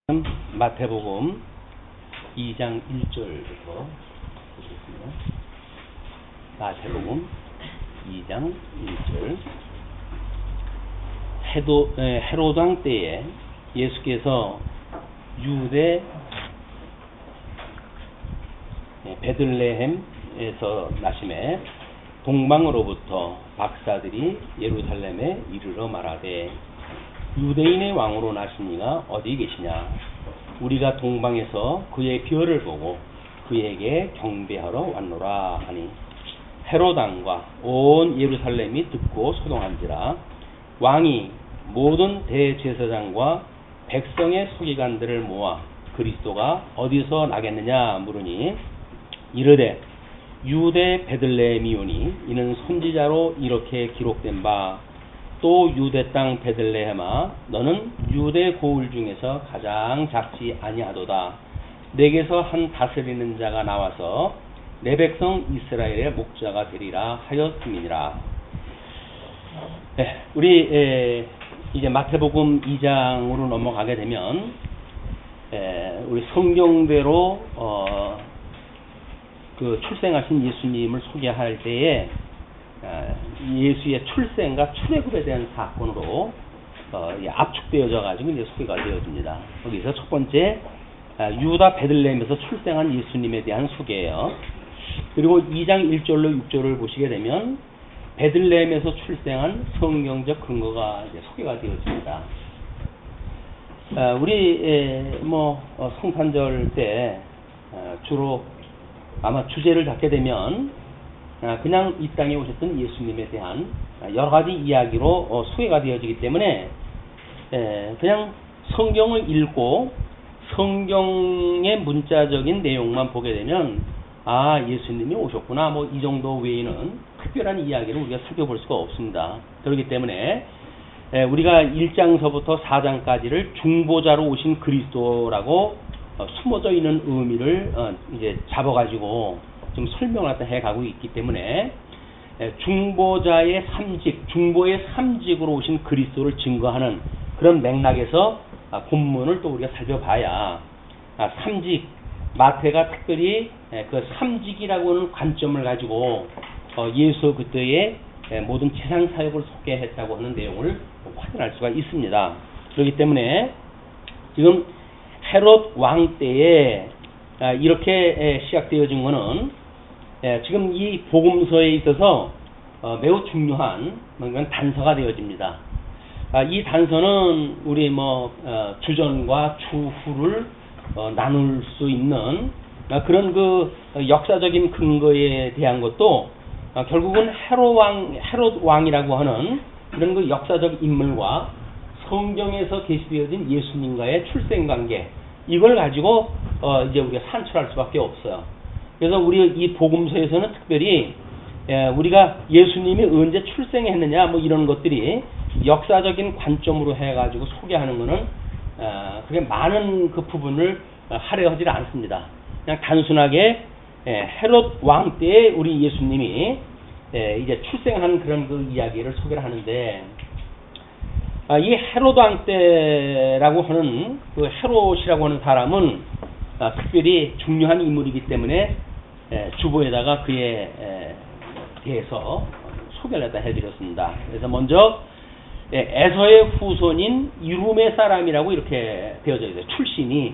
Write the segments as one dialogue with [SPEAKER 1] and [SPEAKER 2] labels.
[SPEAKER 1] 마태복음 2장 1절부터 보겠습니다. 마태복음 2장 1절. 헤롯 왕 때에 예수께서 유대 베들레헴에서 나심에 동방으로부터 박사들이 예루살렘에 이르러 말하되 유대인의 왕으로 나시니가 어디 계시냐? 우리가 동방에서 그의 별을 보고 그에게 경배하러 왔노라 하니 헤롯 왕과 온 예루살렘이 듣고 소동한지라. 왕이 모든 대제사장과 백성의 서기관들을 모아 그리스도가 어디서 나겠느냐 물으니 이르되 유대 베들레헴이오니 이는 선지자로 이렇게 기록된 바 또 유대 땅 베들레헴아 너는 유대 고을 중에서 가장 작지 아니하도다. 내게서 한 다스리는 자가 나와서 내 백성 이스라엘의 목자가 되리라 하였음이니라. 우리 이제 마태복음 2장으로 넘어가게 되면 우리 성경대로 그 출생하신 예수님을 소개할 때에 예수의 출생과 출애굽에 대한 사건으로 압축되어져 가지고 이제 소개가 되어집니다. 거기서 첫 번째 유다 베들레헴에서 출생한 예수님에 대한 소개예요. 그리고 2장 1절로 6절을 보시게 되면 베들레헴에서 출생한 성경적 근거가 이제 소개가 되어집니다. 우리 성탄절 때 주로 아마 주제를 잡게 되면 그냥 이 땅에 오셨던 예수님에 대한 여러 가지 이야기로 소개가 되어지기 때문에 그냥 성경을 읽고 성경의 문자적인 내용만 보게 되면 예수님이 오셨구나 이 정도 외에는 특별한 이야기를 우리가 살펴볼 수가 없습니다. 그렇기 때문에 우리가 1장서부터 4장까지를 중보자로 오신 그리스도라고 숨어져 있는 의미를 이제 잡아가지고 좀 설명을 해가고 있기 때문에 중보자의 삼직, 중보의 삼직으로 오신 그리스도를 증거하는 그런 맥락에서 본문을 또 우리가 살펴봐야 삼직, 마태가 특별히 그 삼직이라고 하는 관점을 가지고 예수 그때의 모든 재상 사역을 소개했다고 하는 내용을 확인할 수가 있습니다. 그렇기 때문에 지금 헤롯 왕 때에 이렇게 시작되어진 것은 지금 이 복음서에 있어서 매우 중요한 단서가 되어집니다. 이 단서는 우리 주전과 주후를 나눌 수 있는 그런 그 역사적인 근거에 대한 것도 결국은 헤롯 왕이라고 하는 그런 그 역사적 인물과 성경에서 게시되어진 예수님과의 출생 관계 이걸 가지고 이제 우리가 산출할 수밖에 없어요. 그래서 우리 이 복음서에서는 특별히 우리가 예수님이 언제 출생했느냐 이런 것들이 역사적인 관점으로 해가지고 소개하는 것은 그게 많은 그 부분을 하려 하지 않습니다. 그냥 단순하게 헤롯 왕 때에 우리 예수님이 이제 출생한 그런 그 이야기를 소개를 하는데 이 헤롯 왕 때라고 하는 그 헤롯이라고 하는 사람은 특별히 중요한 인물이기 때문에 주보에다가 그에 대해서 소개를 해드렸습니다. 그래서 먼저 에서의 후손인 이룸의 사람이라고 이렇게 되어져 있어요. 출신이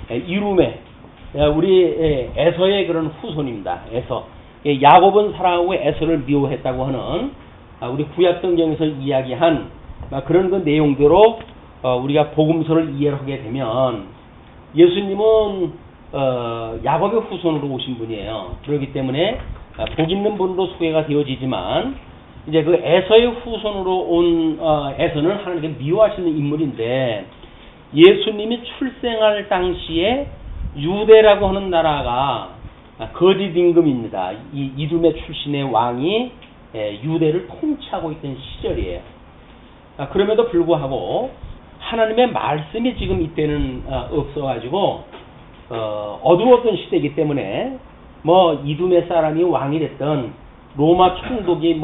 [SPEAKER 1] 이룸의 우리 에서의 그런 후손입니다. 에서 야곱은 사랑하고 에서를 미워했다고 하는 우리 구약성경에서 이야기한 그런 그 내용대로 우리가 복음서를 이해를 하게 되면 예수님은 야곱의 후손으로 오신 분이에요. 그렇기 때문에 복 있는 분으로 소개가 되어지지만 이제 그 에서의 후손으로 온 에서는 하나님께 미워하시는 인물인데 예수님이 출생할 당시에 유대라고 하는 나라가 거짓 임금입니다. 이 이둠의 출신의 왕이 유대를 통치하고 있던 시절이에요. 그럼에도 불구하고 하나님의 말씀이 지금 이때는 없어가지고 어두웠던 시대이기 때문에 이둠의 사람이 왕이 됐던 로마 총독이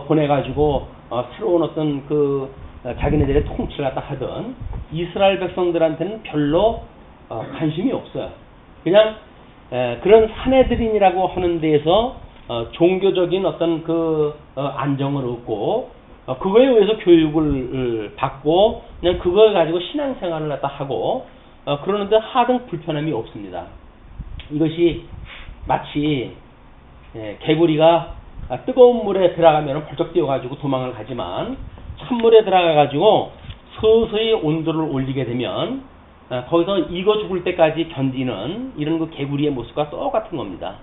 [SPEAKER 1] 보내가지고 새로운 어떤 그 자기네들의 통치를 갖다 하던 이스라엘 백성들한테는 별로 관심이 없어요. 그냥 그런 사내들인이라고 하는 데에서 종교적인 어떤 안정을 얻고 그거에 의해서 교육을 받고 그냥 그걸 가지고 신앙생활을 갖다 하고 그러는데 하등 불편함이 없습니다. 이것이 마치 개구리가 뜨거운 물에 들어가면 벌쩍 뛰어가지고 도망을 가지만 찬물에 들어가가지고 서서히 온도를 올리게 되면 거기서 익어 죽을 때까지 견디는 이런 개구리의 모습과 똑같은 겁니다.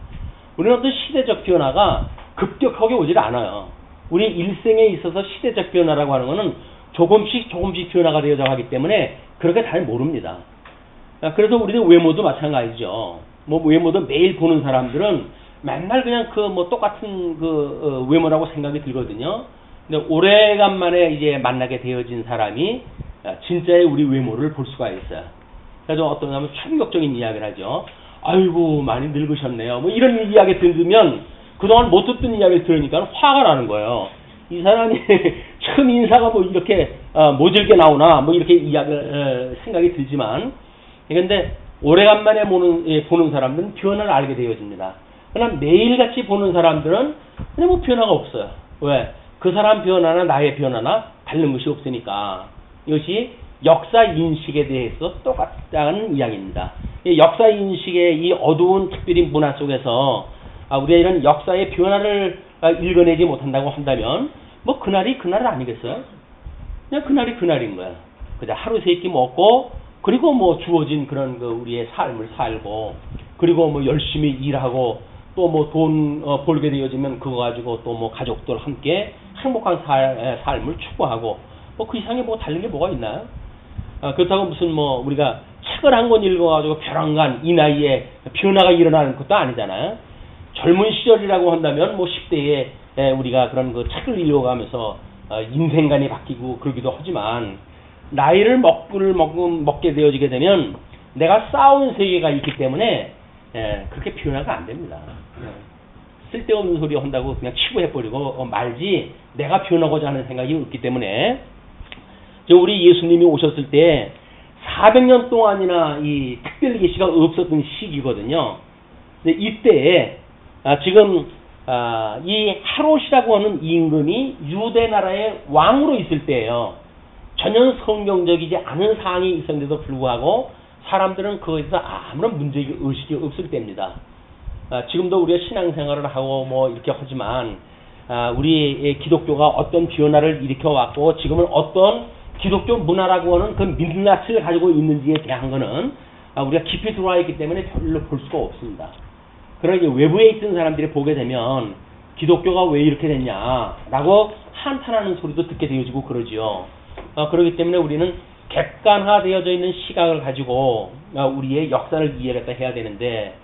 [SPEAKER 1] 우리는 어떤 시대적 변화가 급격하게 오질 않아요. 우리 일생에 있어서 시대적 변화라고 하는 것은 조금씩 변화가 되어져 가기 때문에 그렇게 잘 모릅니다. 그래서 우리의 외모도 마찬가지죠. 외모도 매일 보는 사람들은 맨날 그냥 똑같은 외모라고 생각이 들거든요. 근데 오래간만에 이제 만나게 되어진 사람이 진짜의 우리 외모를 볼 수가 있어요. 그래서 어떤 사람은 충격적인 이야기를 하죠. 아이고 많이 늙으셨네요. 이런 이야기 들으면 그동안 못 듣던 이야기를 들으니까 화가 나는 거예요. 이 사람이 처음 인사가 이렇게 모질게 나오나 이렇게 생각이 들지만 그런데 오래간만에 보는 사람들은 변화를 알게 되어집니다. 그러나 매일같이 보는 사람들은 그냥 변화가 없어요. 왜? 그 사람 변화나 나의 변화나 다른 것이 없으니까. 이것이 역사 인식에 대해서 똑같다는 이야기입니다. 역사 인식의 이 어두운 특별히 문화 속에서 우리가 이런 역사의 변화를 읽어내지 못한다고 한다면 그날이 그날 아니겠어요? 그냥 그날이 그날인 거야. 그냥 하루 세 끼 먹고 그리고 주어진 그런 우리의 삶을 살고 그리고 열심히 일하고 또 돈 벌게 되어지면 그거 가지고 또 가족들 함께 행복한 삶을 추구하고 그 이상에 다른 게 뭐가 있나요? 그렇다고 무슨 우리가 책을 한 권 읽어가지고 벼랑간 이 나이에 변화가 일어나는 것도 아니잖아요. 젊은 시절이라고 한다면 10대에 우리가 그런 책을 읽어가면서 인생관이 바뀌고 그러기도 하지만 나이를 먹게 되어지게 되면 내가 쌓아온 세계가 있기 때문에 그렇게 변화가 안 됩니다. 쓸데없는 소리 한다고 그냥 치부해버리고 말지 내가 변하고자 하는 생각이 없기 때문에 우리 예수님이 오셨을 때 400년 동안이나 이 특별 계시가 없었던 시기거든요. 근데 이때 지금 이 헤롯이라고 하는 임금이 유대 나라의 왕으로 있을 때예요. 전혀 성경적이지 않은 사항이 있었는데도 불구하고 사람들은 그것에서 아무런 의식이 없을 때입니다. 지금도 우리가 신앙생활을 하고 이렇게 하지만 우리 기독교가 어떤 변화를 일으켜왔고 지금은 어떤 기독교 문화라고 하는 그 민낯을 가지고 있는지에 대한 거는 우리가 깊이 들어와 있기 때문에 별로 볼 수가 없습니다. 그러나 외부에 있던 사람들이 보게 되면 기독교가 왜 이렇게 됐냐라고 한탄하는 소리도 듣게 되어지고 그러지요. 그렇기 때문에 우리는 객관화되어져 있는 시각을 가지고 우리의 역사를 이해를 해야 되는데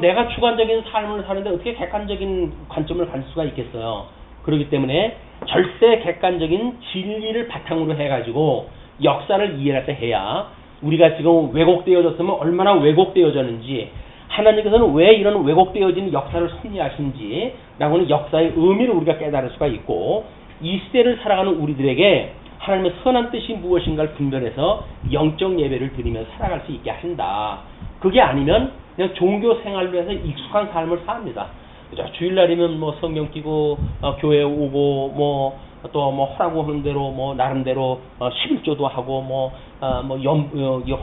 [SPEAKER 1] 내가 주관적인 삶을 사는데 어떻게 객관적인 관점을 가질 수가 있겠어요. 그렇기 때문에 절대 객관적인 진리를 바탕으로 해가지고 역사를 이해를 해야 우리가 지금 왜곡되어졌으면 얼마나 왜곡되어졌는지 하나님께서는 왜 이런 왜곡되어진 역사를 섭리하신지 라고는 역사의 의미를 우리가 깨달을 수가 있고 이 시대를 살아가는 우리들에게 하나님의 선한 뜻이 무엇인가를 분별해서 영적 예배를 드리며 살아갈 수 있게 한다. 그게 아니면 그냥 종교 생활로 해서 익숙한 삶을 삽니다. 그죠? 주일날이면 성경 끼고 교회 오고 또 하라고 하는 대로 나름대로 11조도 하고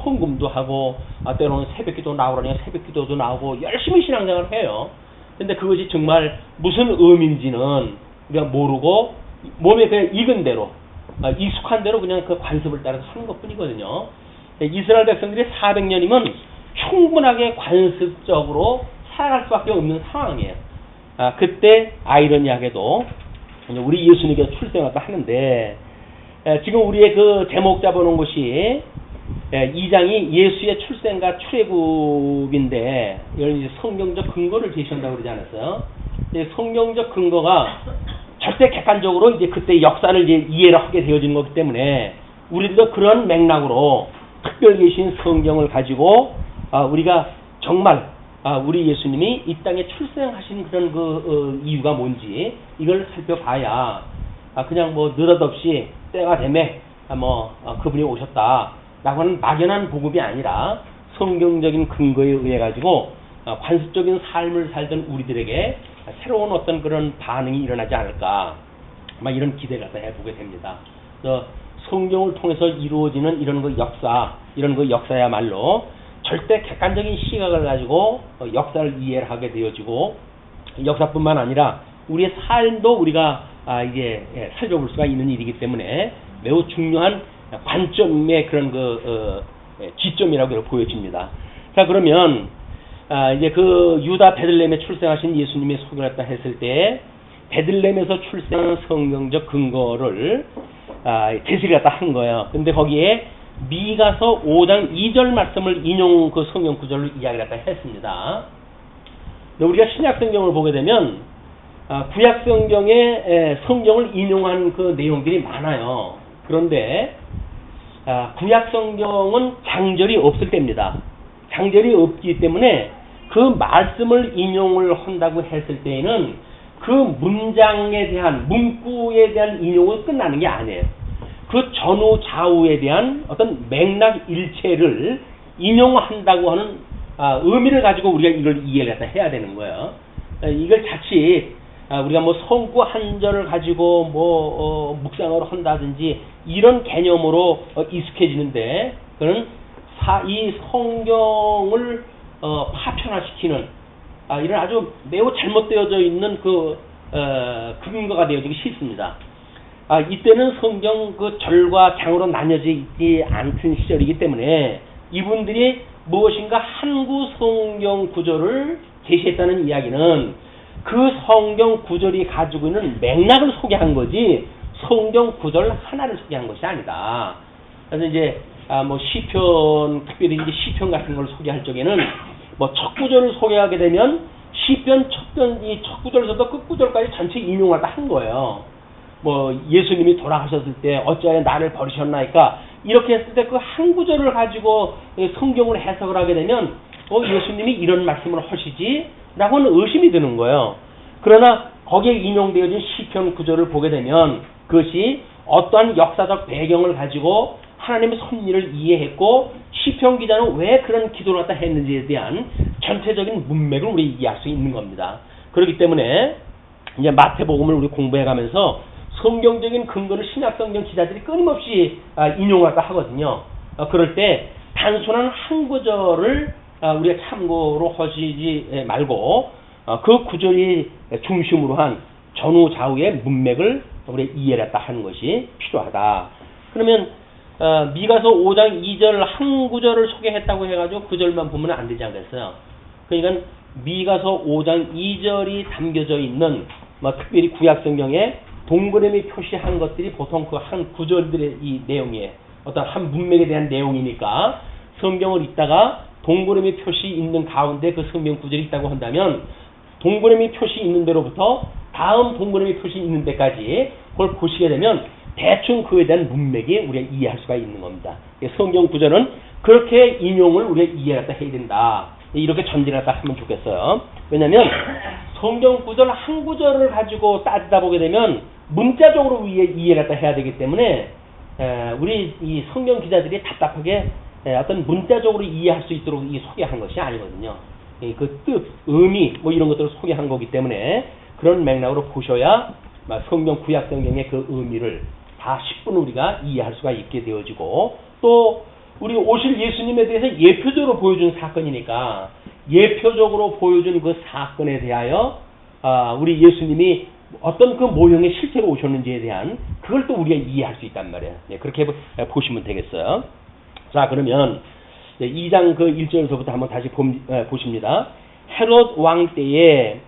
[SPEAKER 1] 헌금도 하고 때로는 새벽기도 나오라니 새벽기도도 나오고 열심히 신앙생활을 해요. 근데 그것이 정말 무슨 의미인지는 우리가 모르고 몸에 그냥 익은 대로 익숙한 대로 그냥 그 관습을 따라서 하는 것뿐이거든요. 이스라엘 백성들이 400년이면 충분하게 관습적으로 살아갈 수밖에 없는 상황이에요. 그때 아이러니하게도 우리 예수님께서 출생을 하는데 지금 우리의 그 제목 잡아놓은 것이 2장이 예수의 출생과 출애굽인데 이런 이제 성경적 근거를 제시한다고 그러지 않았어요? 성경적 근거가 절대 객관적으로 이제 그때 역사를 이제 이해를 하게 되어지는 거기 때문에 우리도 그런 맥락으로 특별 계신 성경을 가지고 우리가 정말 우리 예수님이 이 땅에 출생하신 그런 이유가 뭔지 이걸 살펴봐야 그냥 느닷없이 때가 되매 그분이 오셨다라고 하는 막연한 복음이 아니라 성경적인 근거에 의해 가지고 관습적인 삶을 살던 우리들에게 새로운 어떤 그런 반응이 일어나지 않을까, 이런 기대를 갖다 해보게 됩니다. 그래서 성경을 통해서 이루어지는 이런 역사야말로 절대 객관적인 시각을 가지고 역사를 이해하게 되어지고, 역사뿐만 아니라 우리의 삶도 우리가 이제 살펴볼 수가 있는 일이기 때문에 매우 중요한 관점의 그런 지점이라고 보여집니다. 자, 그러면 이제 그 유다 베들레헴에 출생하신 예수님의 소개를 했다 했을 때 베들레헴에서 출생한 성경적 근거를 제시를 갖다 한 거예요. 근데 거기에 미가서 5장 2절 말씀을 인용 그 성경 구절로 이야기를 갖다 했습니다. 우리가 신약 성경을 보게 되면 구약 성경에 성경을 인용한 그 내용들이 많아요. 그런데 구약 성경은 장절이 없을 때입니다. 장절이 없기 때문에 그 말씀을 인용을 한다고 했을 때에는 그 문장에 대한 문구에 대한 인용은 끝나는 게 아니에요. 그 전후 좌우에 대한 어떤 맥락 일체를 인용한다고 하는 의미를 가지고 우리가 이걸 이해를 해야 되는 거예요. 이걸 자칫 우리가 성구 한 절을 가지고 묵상을 한다든지 이런 개념으로 익숙해지는데, 그는 이 성경을 파편화시키는 이런 아주 매우 잘못되어져 있는 근거가 되어지기 싫습니다. 이때는 성경 그 절과 장으로 나뉘어져 있지 않던 시절이기 때문에 이분들이 무엇인가 한구 성경 구절을 제시했다는 이야기는 그 성경 구절이 가지고 있는 맥락을 소개한 거지 성경 구절 하나를 소개한 것이 아니다. 그래서 이제 시편, 특별히 이제 시편 같은 걸 소개할 적에는 첫 구절을 소개하게 되면 시편 첫 구절에서부터 끝 구절까지 전체 인용을 한 거예요. 예수님이 돌아가셨을 때 어찌하여 나를 버리셨나이까 이렇게 했을 때 그 한 구절을 가지고 성경을 해석을 하게 되면 예수님이 이런 말씀을 하시지 라고는 의심이 드는 거예요. 그러나 거기에 인용되어진 시편 구절을 보게 되면 그것이 어떠한 역사적 배경을 가지고 하나님의 섭리를 이해했고 시편 기자는 왜 그런 기도를 갖다 했는지에 대한 전체적인 문맥을 우리 이해할 수 있는 겁니다. 그렇기 때문에 이제 마태복음을 우리 공부해 가면서 성경적인 근거를 신약성경 기자들이 끊임없이 인용을 하거든요. 그럴 때 단순한 한 구절을 우리가 참고로 하시지 말고 그 구절이 중심으로 한 전후 좌우의 문맥을 우리가 이해했다 하는 것이 필요하다. 그러면 미가서 5장 2절 한 구절을 소개했다고 해가지고 구절만 보면 안 되지 않겠어요? 그러니까 미가서 5장 2절이 담겨져 있는 특별히 구약성경에 동그라미 표시한 것들이 보통 그 한 구절들의 이 내용이에요. 어떤 한 문맥에 대한 내용이니까 성경을 읽다가 동그라미 표시 있는 가운데 그 성경 구절이 있다고 한다면 동그라미 표시 있는 데로부터 다음 동그라미 표시 있는 데까지 그걸 보시게 되면 대충 그에 대한 문맥이 우리가 이해할 수가 있는 겁니다. 성경 구절은 그렇게 인용을 우리가 이해해야 된다. 이렇게 전제를 하면 좋겠어요. 왜냐하면 성경 구절 한 구절을 가지고 따지다 보게 되면 문자적으로 이해를 해야 되기 때문에 우리 이 성경 기자들이 답답하게 어떤 문자적으로 이해할 수 있도록 소개한 것이 아니거든요. 그 뜻, 의미 이런 것들을 소개한 거기 때문에 그런 맥락으로 보셔야 성경 구약 성경의 그 의미를 다 10분 우리가 이해할 수가 있게 되어지고, 또 우리 오실 예수님에 대해서 예표적으로 보여준 사건이니까 예표적으로 보여준 그 사건에 대하여 우리 예수님이 어떤 그 모형의 실체로 오셨는지에 대한 그걸 또 우리가 이해할 수 있단 말이에요. 그렇게 보시면 되겠어요. 자, 그러면 2장 그 1절에서부터 한번 다시 보십니다. 헤롯 왕 때에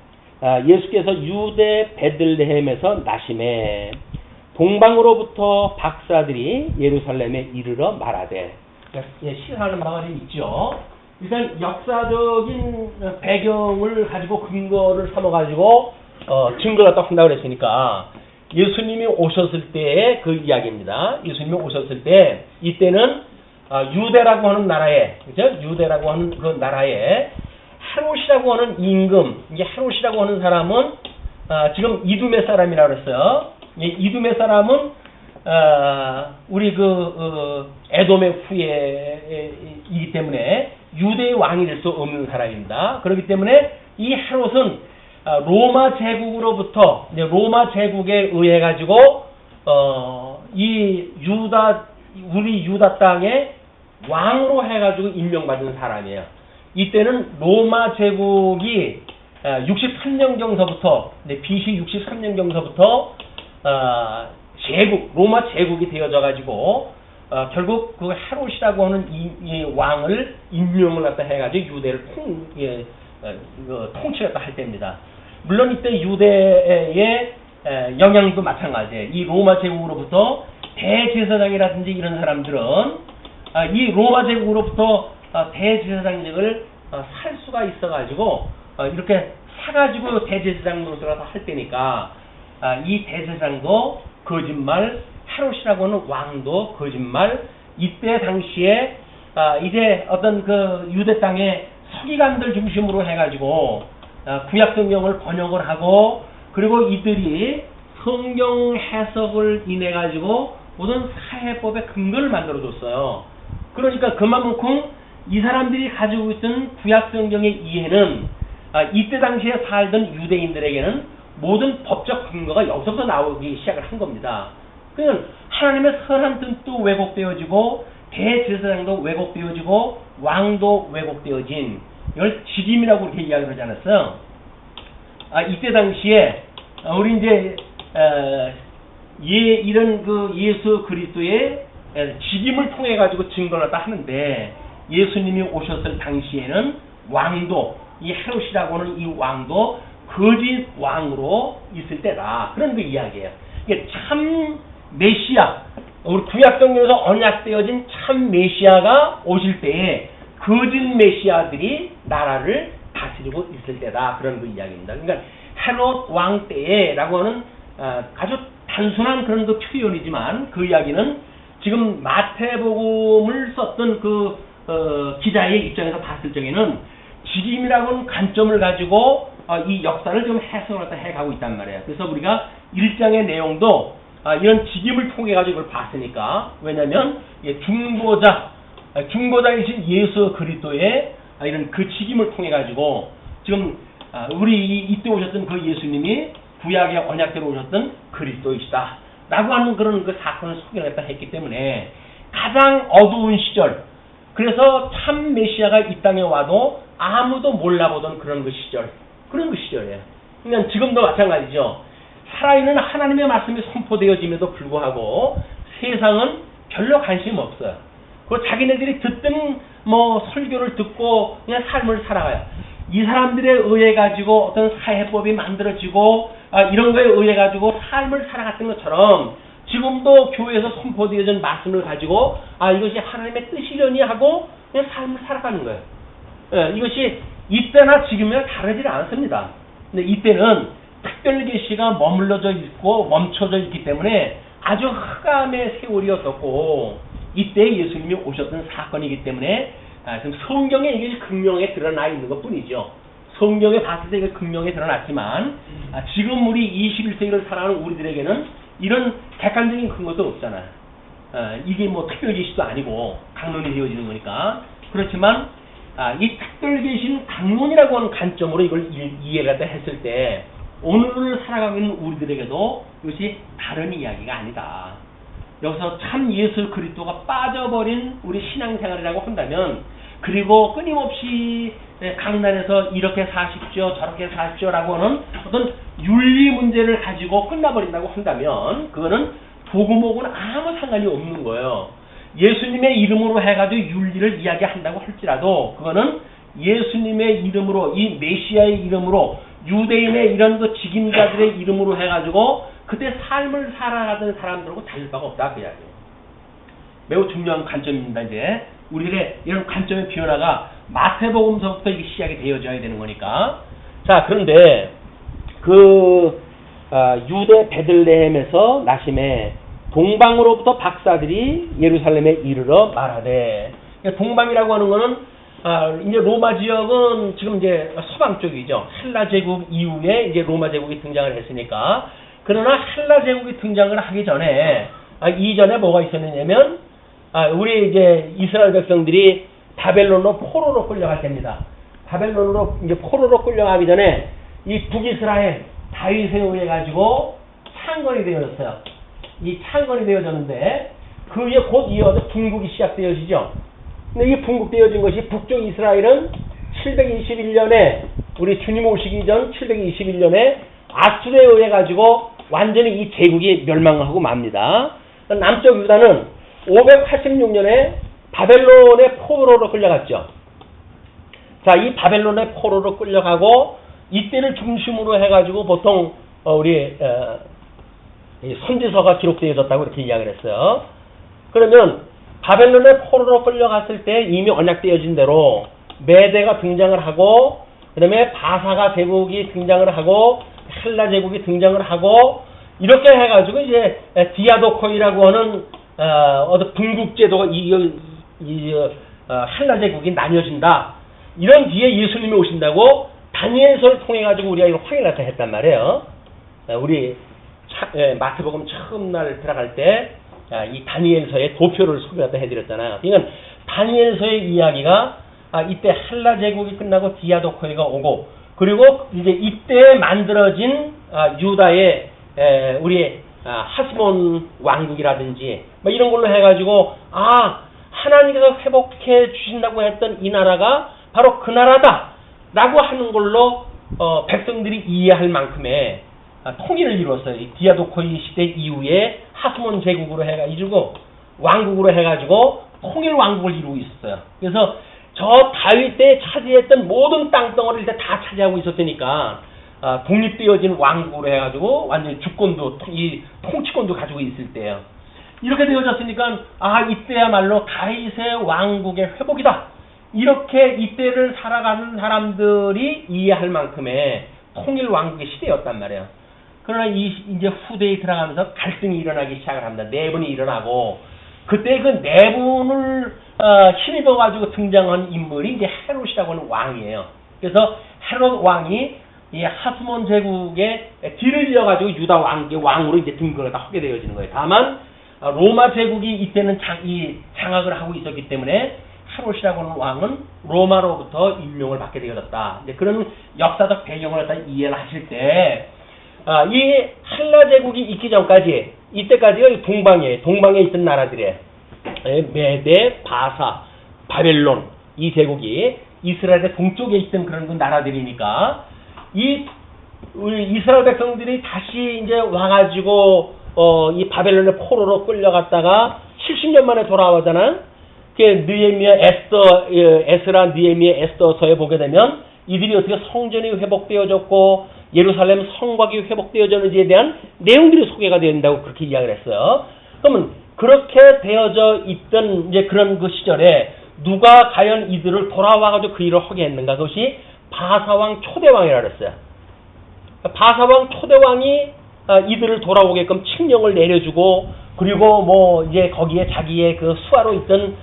[SPEAKER 1] 예수께서 유대 베들레헴에서 나심에 동방으로부터 박사들이 예루살렘에 이르러 말하되, 시사하는 말이 있죠. 일단 역사적인 배경을 가지고 근거를 삼아가지고 증거를 딱 한다고 그랬으니까 예수님이 오셨을 때의 그 이야기입니다. 예수님이 오셨을 때 이때는 유대라고 하는 나라에, 그죠? 유대라고 하는 그 나라에 헤롯이라고 하는 임금, 이게 헤롯이라고 하는 사람은 지금 이두메 사람이라고 그랬어요. 이두메 사람은
[SPEAKER 2] 우리 에돔의 후예이기 때문에 유대의 왕이 될 수 없는 사람입니다. 그렇기 때문에 이 헤롯은 로마 제국으로부터 이제 로마 제국에 의해 가지고 이 우리 유다 땅에 왕으로 해가지고 임명받은 사람이에요. 이때는 로마 제국이 63년경서부터 BC 63년경서부터 로마 제국이 되어져 가지고 결국 그 헤롯이라고 하는 이 왕을 임명을 갖다 해가지고 유대를 통치했다 할 때입니다. 물론 이때 유대의 영향도 마찬가지예요. 이 로마 제국으로부터 대제사장이라든지 이런 사람들은 이 로마 제국으로부터 대제사장직을 살 수가 있어가지고 이렇게 사가지고 대제사장으로서 할 때니까 이 대제사장도 거짓말, 헤롯이라고 하는 왕도 거짓말. 이때 당시에 이제 어떤 그 유대 땅의 서기관들 중심으로 해가지고 구약 성경을 번역을 하고 그리고 이들이 성경 해석을 인해 가지고 모든 사회법의 근거를 만들어 줬어요. 그러니까 그만큼 이 사람들이 가지고 있던 구약 성경의 이해는 이때 당시에 살던 유대인들에게는 모든 법적 근거가 여기서부터 나오기 시작을 한 겁니다. 그러니까 하나님의 선한 뜻도 왜곡되어지고 대제사장도 왜곡되어지고 왕도 왜곡되어진 이걸 지짐이라고 이렇게 이야기를 하지 않았어요. 이때 당시에 우리 이제 이런 그 예수 그리스도의 지짐을 통해 가지고 증거를 다 하는데 예수님이 오셨을 당시에는 왕도 이 헤롯이라고 하는 이 왕도 거짓 왕으로 있을 때다. 그런 그 이야기예요. 이게 참 메시아, 우리 구약 성경에서 언약되어진 참 메시아가 오실 때에 거짓 메시아들이 나라를 다스리고 있을 때다. 그런 그 이야기입니다. 그러니까 헤롯 왕 때라고 하는 아주 단순한 그런 그 표현이지만 그 이야기는 지금 마태복음을 썼던 그 기자의 입장에서 봤을 적에는 지짐이라고 하는 관점을 가지고 이 역사를 좀 해석을 해가고 있단 말이에요. 그래서 우리가 1장의 내용도 이런 지짐을 통해 가지고 이걸 봤으니까 왜냐하면 중보자이신 예수 그리스도의 이런 그 지짐을 통해 가지고 지금 우리 이때 오셨던 그 예수님이 구약의 언약대로 오셨던 그리스도이시다 라고 하는 그런 그 사건을 소개를 했기 때문에 가장 어두운 시절, 그래서 참 메시아가 이 땅에 와도 아무도 몰라보던 그런 그 시절, 그런 그 시절이에요. 그러니까 지금도 마찬가지죠. 살아있는 하나님의 말씀이 선포되어짐에도 불구하고 세상은 별로 관심 없어요. 그리고 자기네들이 듣던 설교를 듣고 그냥 삶을 살아가요. 이 사람들에 의해 가지고 어떤 사회법이 만들어지고 이런 거에 의해 가지고 삶을 살아갔던 것처럼 지금도 교회에서 선포되어진 말씀을 가지고 이것이 하나님의 뜻이려니 하고 그냥 삶을 살아가는 거예요. 이것이 이때나 지금이나 다르지 않습니다. 근데 이때는 특별 계시가 머물러져 있고 멈춰져 있기 때문에 아주 흑암의 세월이었었고 이때 예수님이 오셨던 사건이기 때문에 지금 성경에 이게 극명하게 드러나 있는 것 뿐이죠. 성경에 봤을 때 이게 극명하게 드러났지만 지금 우리 21세기를 살아가는 우리들에게는 이런 객관적인 근거도 없잖아요. 이게 특별 계시도 아니고 강론이 되어지는 거니까. 그렇지만 이 특별 계시는 강론이라고 하는 관점으로 이걸 이해를 했을 때 오늘을 살아가고 있는 우리들에게도 이것이 다른 이야기가 아니다. 여기서 참 예수 그리스도가 빠져버린 우리 신앙생활이라고 한다면, 그리고 끊임없이 강단에서 이렇게 사십시오 저렇게 사십시오라고 하는 어떤 윤리 문제를 가지고 끝나버린다고 한다면 그거는 복음하고는 아무 상관이 없는 거예요. 예수님의 이름으로 해가지고 윤리를 이야기한다고 할지라도 그거는 예수님의 이름으로, 이 메시아의 이름으로, 유대인의 이런 그 직임자들의 이름으로 해가지고 그때 삶을 살아가던 사람들하고 다를 바가 없다 그 이야기예요. 매우 중요한 관점입니다. 이제 우리들의 이런 관점의 변화가 마태복음서부터 이게 시작이 되어져야 되는 거니까. 자, 그런데 유대 베들레헴에서 나심에 동방으로부터 박사들이 예루살렘에 이르러 말하되, 동방이라고 하는 거는 이제 로마 지역은 지금 이제 서방 쪽이죠. 헬라 제국 이후에 이제 로마 제국이 등장을 했으니까. 그러나 헬라 제국이 등장을 하기 전에 이전에 뭐가 있었느냐면 우리 이제 이스라엘 백성들이 바벨론으로 포로로 끌려갈 때입니다. 바벨론으로 이제 포로로 끌려가기 전에 이 북이스라엘 다윗에 의해 가지고 창건이 되어졌어요. 이 창건이 되어졌는데 그 위에 곧 이어서 분국이 시작되어지죠. 근데 이 분국되어진 것이 북쪽 이스라엘은 721년에 우리 주님 오시기 전 721년에 아수르에 의해 가지고 완전히 이 제국이 멸망하고 맙니다. 남쪽 유다는 586년에 바벨론의 포로로 끌려갔죠. 자, 이 바벨론의 포로로 끌려가고 이때를 중심으로 해가지고 보통 우리 선지서가 기록되어졌다고 이렇게 이야기를 했어요. 그러면 바벨론의 포로로 끌려갔을 때 이미 언약되어진 대로 메대가 등장을 하고 그 다음에 바사가 제국이 등장을 하고 헬라 제국이 등장을 하고 이렇게 해가지고 이제 디아도코이라고 하는 어떤 분국제도가 헬라 제국이 나뉘어진다. 이런 뒤에 예수님이 오신다고 다니엘서를 통해 가지고 우리가 이거 확인을 했단 말이에요. 우리 마태복음 처음 날 들어갈 때 이 다니엘서의 도표를 소개하다 해드렸잖아요. 그러니까 다니엘서의 이야기가 이때 헬라 제국이 끝나고 디아도코이가 오고 그리고 이제 이때 만들어진 유다의 우리 하스몬 왕국이라든지 뭐 이런 걸로 해가지고 하나님께서 회복해 주신다고 했던 이 나라가 바로 그 나라다라고 하는 걸로 백성들이 이해할 만큼의 통일을 이루었어요. 이 디아도코이 시대 이후에 하스몬 제국으로 해가지고 왕국으로 해가지고 통일 왕국을 이루고 있었어요. 그래서 저 다윗 때 차지했던 모든 땅덩어리를 다 차지하고 있었으니까 독립되어진 왕국으로 해가지고 완전히 주권도 이 통치권도 가지고 있을 때예요. 이렇게 되어졌으니까 이때야말로 다윗의 왕국의 회복이다. 이렇게 이때를 살아가는 사람들이 이해할 만큼의 통일 왕국의 시대였단 말이에요. 그러나 이제 후대에 들어가면서 갈등이 일어나기 시작을 합니다. 내분이 일어나고 그때 그 내분을 힘입어가지고 등장한 인물이 이제 헤롯이라고 하는 왕이에요. 그래서 헤롯 왕이 이 하스몬 제국의 뒤를 이어가지고 유다 왕으로 이제 등극을 하게 되어지는 거예요. 다만 로마 제국이 이때는 장악을 하고 있었기 때문에 헤롯이라고 하는 왕은 로마로부터 임명을 받게 되어졌다. 이제 그런 역사적 배경을 갖다 이해를 하실 때 이 헬라 제국이 있기 전까지 이때까지가 동방에 있던 나라들의 메대, 바사, 바벨론 이 제국이 이스라엘의 동쪽에 있던 그런 그 나라들이니까 우리 이스라엘 백성들이 다시 이제 와가지고 이 바벨론의 포로로 끌려갔다가 70년 만에 돌아오잖아. 그 느헤미야, 에스라, 느헤미야, 에스더서에 보게 되면 이들이 어떻게 성전이 회복되어졌고 예루살렘 성곽이 회복되어졌는지에 대한 내용들이 소개가 된다고 그렇게 이야기를 했어요. 그러면 그렇게 되어져 있던 이제 그런 그 시절에 누가 과연 이들을 돌아와가지고 그 일을 하게 했는가? 그것이 바사왕 초대왕이라고 했어요. 바사왕 초대왕이 이들을 돌아오게끔 칙령을 내려주고 그리고 뭐 이제 거기에 자기의 그 수하로 있던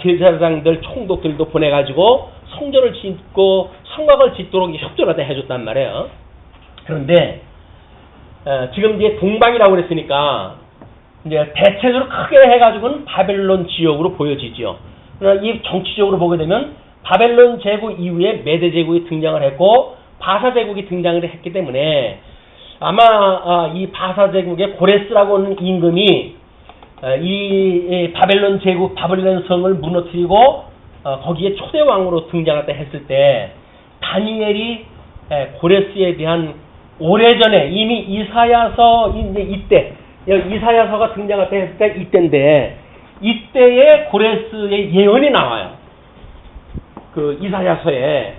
[SPEAKER 2] 제사장들 총독들도 보내가지고 성전을 짓고 성곽을 짓도록 협조를 해줬단 말이에요. 그런데 지금 이제 동방이라고 그랬으니까 이제 대체적으로 크게 해가지고는 바벨론 지역으로 보여지죠. 그러나 이 정치적으로 보게 되면 바벨론 제국 이후에 메대 제국이 등장을 했고 바사 제국이 등장을 했기 때문에 아마 이 바사 제국의 고레스라고 하는 임금이 이 바벨론 제국 바벨론 성을 무너뜨리고 거기에 초대왕으로 등장했다 했을 때 다니엘이 고레스에 대한 오래전에 이미 이사야서 이제 이때 이사야서가 등장했다 했을 때 이때인데 이때의 고레스의 예언이 나와요. 그 이사야서에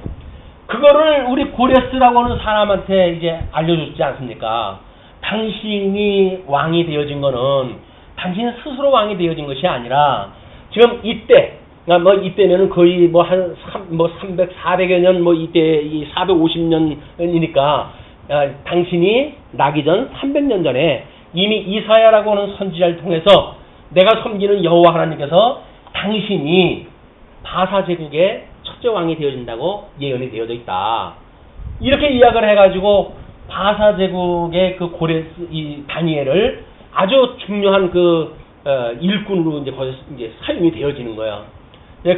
[SPEAKER 2] 그거를 우리 고레스라고 하는 사람한테 이제 알려줬지 않습니까? 당신이 왕이 되어진 거는 당신 스스로 왕이 되어진 것이 아니라 지금 이때 뭐 이때면은 거의 뭐 한 300, 400여 년 뭐 이때 이 450년이니까 당신이 나기 전 300년 전에 이미 이사야라고 하는 선지자를 통해서 내가 섬기는 여호와 하나님께서 당신이 바사 제국의 첫째 왕이 되어진다고 예언이 되어져 있다. 이렇게 이야기를 해가지고 바사 제국의 그 고레스 이 다니엘을 아주 중요한 그 일꾼으로 이제 거기서 이제 사용이 되어지는 거예요. 네,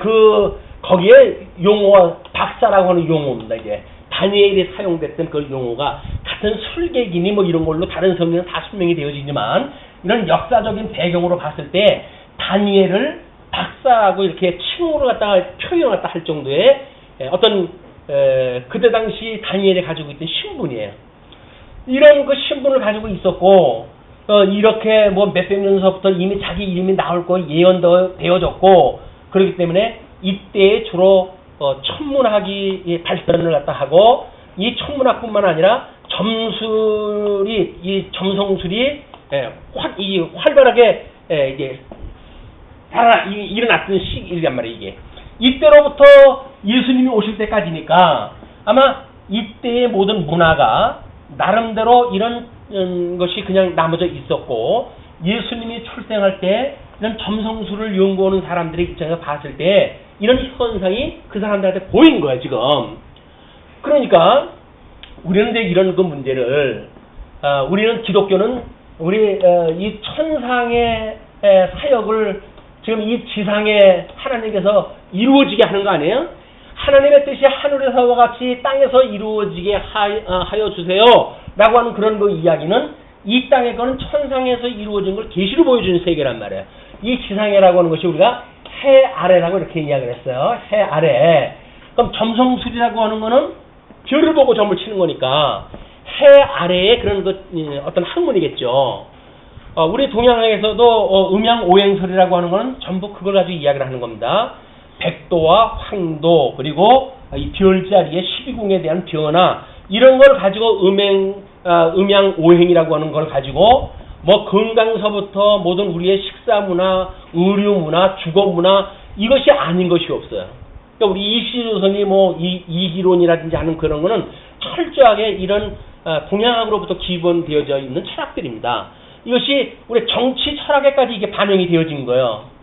[SPEAKER 2] 거기에 용어가 박사라고 하는 용어입니다. 이제 다니엘이 사용됐던 그 용어가 같은 술객이니 뭐 이런 걸로 다른 성경은 다 설명이 되어지지만 이런 역사적인 배경으로 봤을 때 다니엘을 박사라고 이렇게 칭호를 갖다가 표현을 갖다 할 정도의 어떤 그때 당시 다니엘이 가지고 있던 신분이에요. 이런 그 신분을 가지고 있었고 이렇게 뭐 몇백 년 전부터 이미 자기 이름이 나올 거 예언도 되어졌고 그렇기 때문에 이때 주로 천문학이 발전을 갖다 하고 이 천문학뿐만 아니라 이 점성술이 활발하게 이제 일어났던 시기란 말이에요. 이게 이때로부터 예수님이 오실 때까지니까 아마 이때의 모든 문화가 나름대로 이런 것이 그냥 나머져 있었고 예수님이 출생할 때 이런 점성술을 연구하는 사람들의 입장에서 봤을 때 이런 현상이 그 사람들한테 보인 거야 지금. 그러니까 우리는 이제 이런 그 문제를 우리는 기독교는 우리 이 천상의 사역을 지금 이 지상에 하나님께서 이루어지게 하는 거 아니에요? 하나님의 뜻이 하늘에서와 같이 땅에서 이루어지게 하여 주세요 라고 하는 그런 그 이야기는 이 땅의 거는 천상에서 이루어진 걸 계시로 보여주는 세계란 말이에요. 이 지상에라고 하는 것이 우리가 해 아래라고 이렇게 이야기를 했어요. 해 아래. 그럼 점성술이라고 하는 거는 별을 보고 점을 치는 거니까 해 아래의 그런 어떤 학문이겠죠. 우리 동양에서도 음양오행설이라고 하는 거는 전부 그걸 가지고 이야기를 하는 겁니다. 백도와 황도 그리고 이 별자리의 12궁에 대한 변화 이런 걸 가지고 음양오행이라고 하는 걸 가지고 뭐 건강서부터 모든 우리의 식사문화, 의료문화, 주거문화 이것이 아닌 것이 없어요. 그러니까 우리 이시조선이 뭐 이기론이라든지 하는 그런 거는 철저하게 이런 동양학으로부터 기본되어져 있는 철학들입니다. 이것이 우리 정치 철학에까지 이게 반영이 되어진 거예요.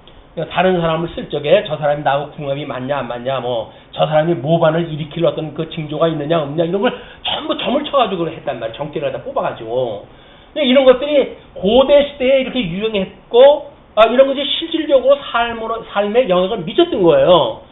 [SPEAKER 2] 다른 사람을 쓸 적에 저 사람이 나하고 궁합이 맞냐 안 맞냐 뭐 저 사람이 모반을 일으킬 어떤 그 징조가 있느냐 없느냐 이런 걸 전부 점을 쳐가지고 했단 말이에요. 정치를 갖다 뽑아가지고 이런 것들이 고대 시대에 이렇게 유행했고 이런 것이 실질적으로 삶에 영향을 미쳤던 거예요.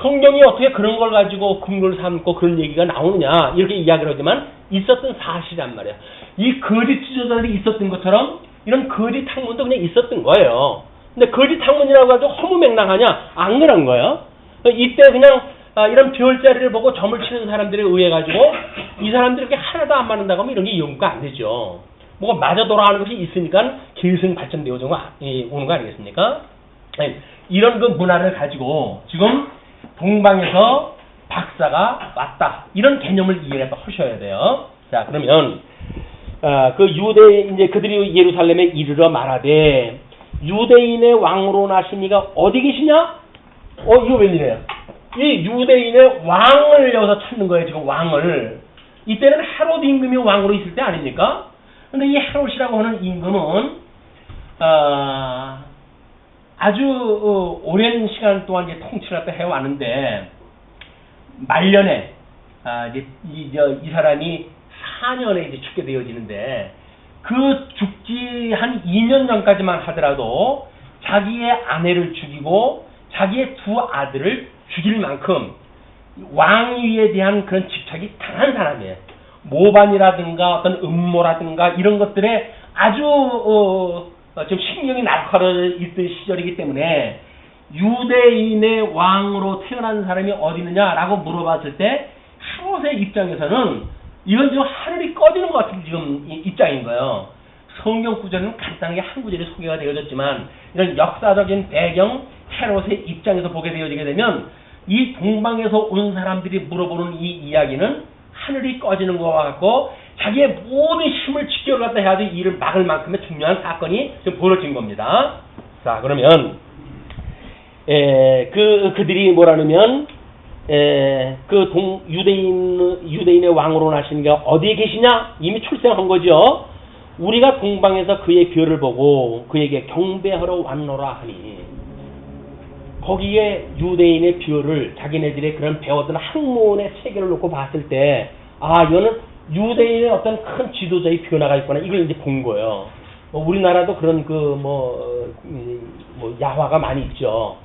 [SPEAKER 2] 성경이 어떻게 그런 걸 가지고 근거를 삼고 그런 얘기가 나오느냐 이렇게 이야기를 하지만 있었던 사실이란 말이에요. 이 거짓 지도자들이 있었던 것처럼 이런 거짓 학문도 그냥 있었던 거예요. 근데 거짓 학문이라고 해도 허무맹랑하냐? 안 그런 거예요. 이때 그냥 이런 별자리를 보고 점을 치는 사람들에 의해 가지고 이 사람들이 이렇게 하나도 안 맞는다고 하면 이런 게 연구가 안 되죠. 뭐가 맞아 돌아가는 것이 있으니까 계승 발전되어져 오는 거 아니겠습니까? 이런 그 문화를 가지고 지금 동방에서 박사가 왔다. 이런 개념을 이해를 하셔야 돼요. 자, 그러면 그 이제 그들이 예루살렘에 이르러 말하되 유대인의 왕으로 나신 이가 어디 계시냐? 이거 웬일이에요? 이 유대인의 왕을 여기서 찾는 거예요. 지금 왕을. 이때는 헤롯 임금이 왕으로 있을 때 아닙니까? 근데 이 헤롯이라고 하는 임금은 아주 오랜 시간 동안 이제 통치를 해왔는데 말년에 이 사람이 4년에 이제 죽게 되어지는데 그 죽지 한 2년 전까지만 하더라도 자기의 아내를 죽이고 자기의 두 아들을 죽일 만큼 왕위에 대한 그런 집착이 강한 사람이에요. 모반이라든가 어떤 음모라든가 이런 것들에 아주 좀 신경이 날카로워 있던 시절이기 때문에 유대인의 왕으로 태어난 사람이 어디 있느냐라고 물어봤을 때 헤롯의 입장에서는 이건 지금 하늘이 꺼지는 것 같은 지금 입장인 거예요. 성경 구절은 간단하게 한 구절이 소개가 되어졌지만 이런 역사적인 배경 헤롯의 입장에서 보게 되어지게 되면 이 동방에서 온 사람들이 물어보는 이 이야기는 하늘이 꺼지는 것과 같고 자기의 모든 힘을 지켜를 갖다 해야지 이를 막을 만큼의 중요한 사건이 지금 벌어진 겁니다. 자, 그러면 그들이 뭐라냐면 유대인의 왕으로 나신 게 어디에 계시냐? 이미 출생한 거죠. 우리가 동방에서 그의 별을 보고 그에게 경배하러 왔노라 하니 거기에 유대인의 별을 자기네들의 그런 배웠던 학문의 체계를 놓고 봤을 때 이거는 유대인의 어떤 큰 지도자의 변화가 있구나 이걸 이제 본 거예요. 우리나라도 그런 야화가 많이 있죠.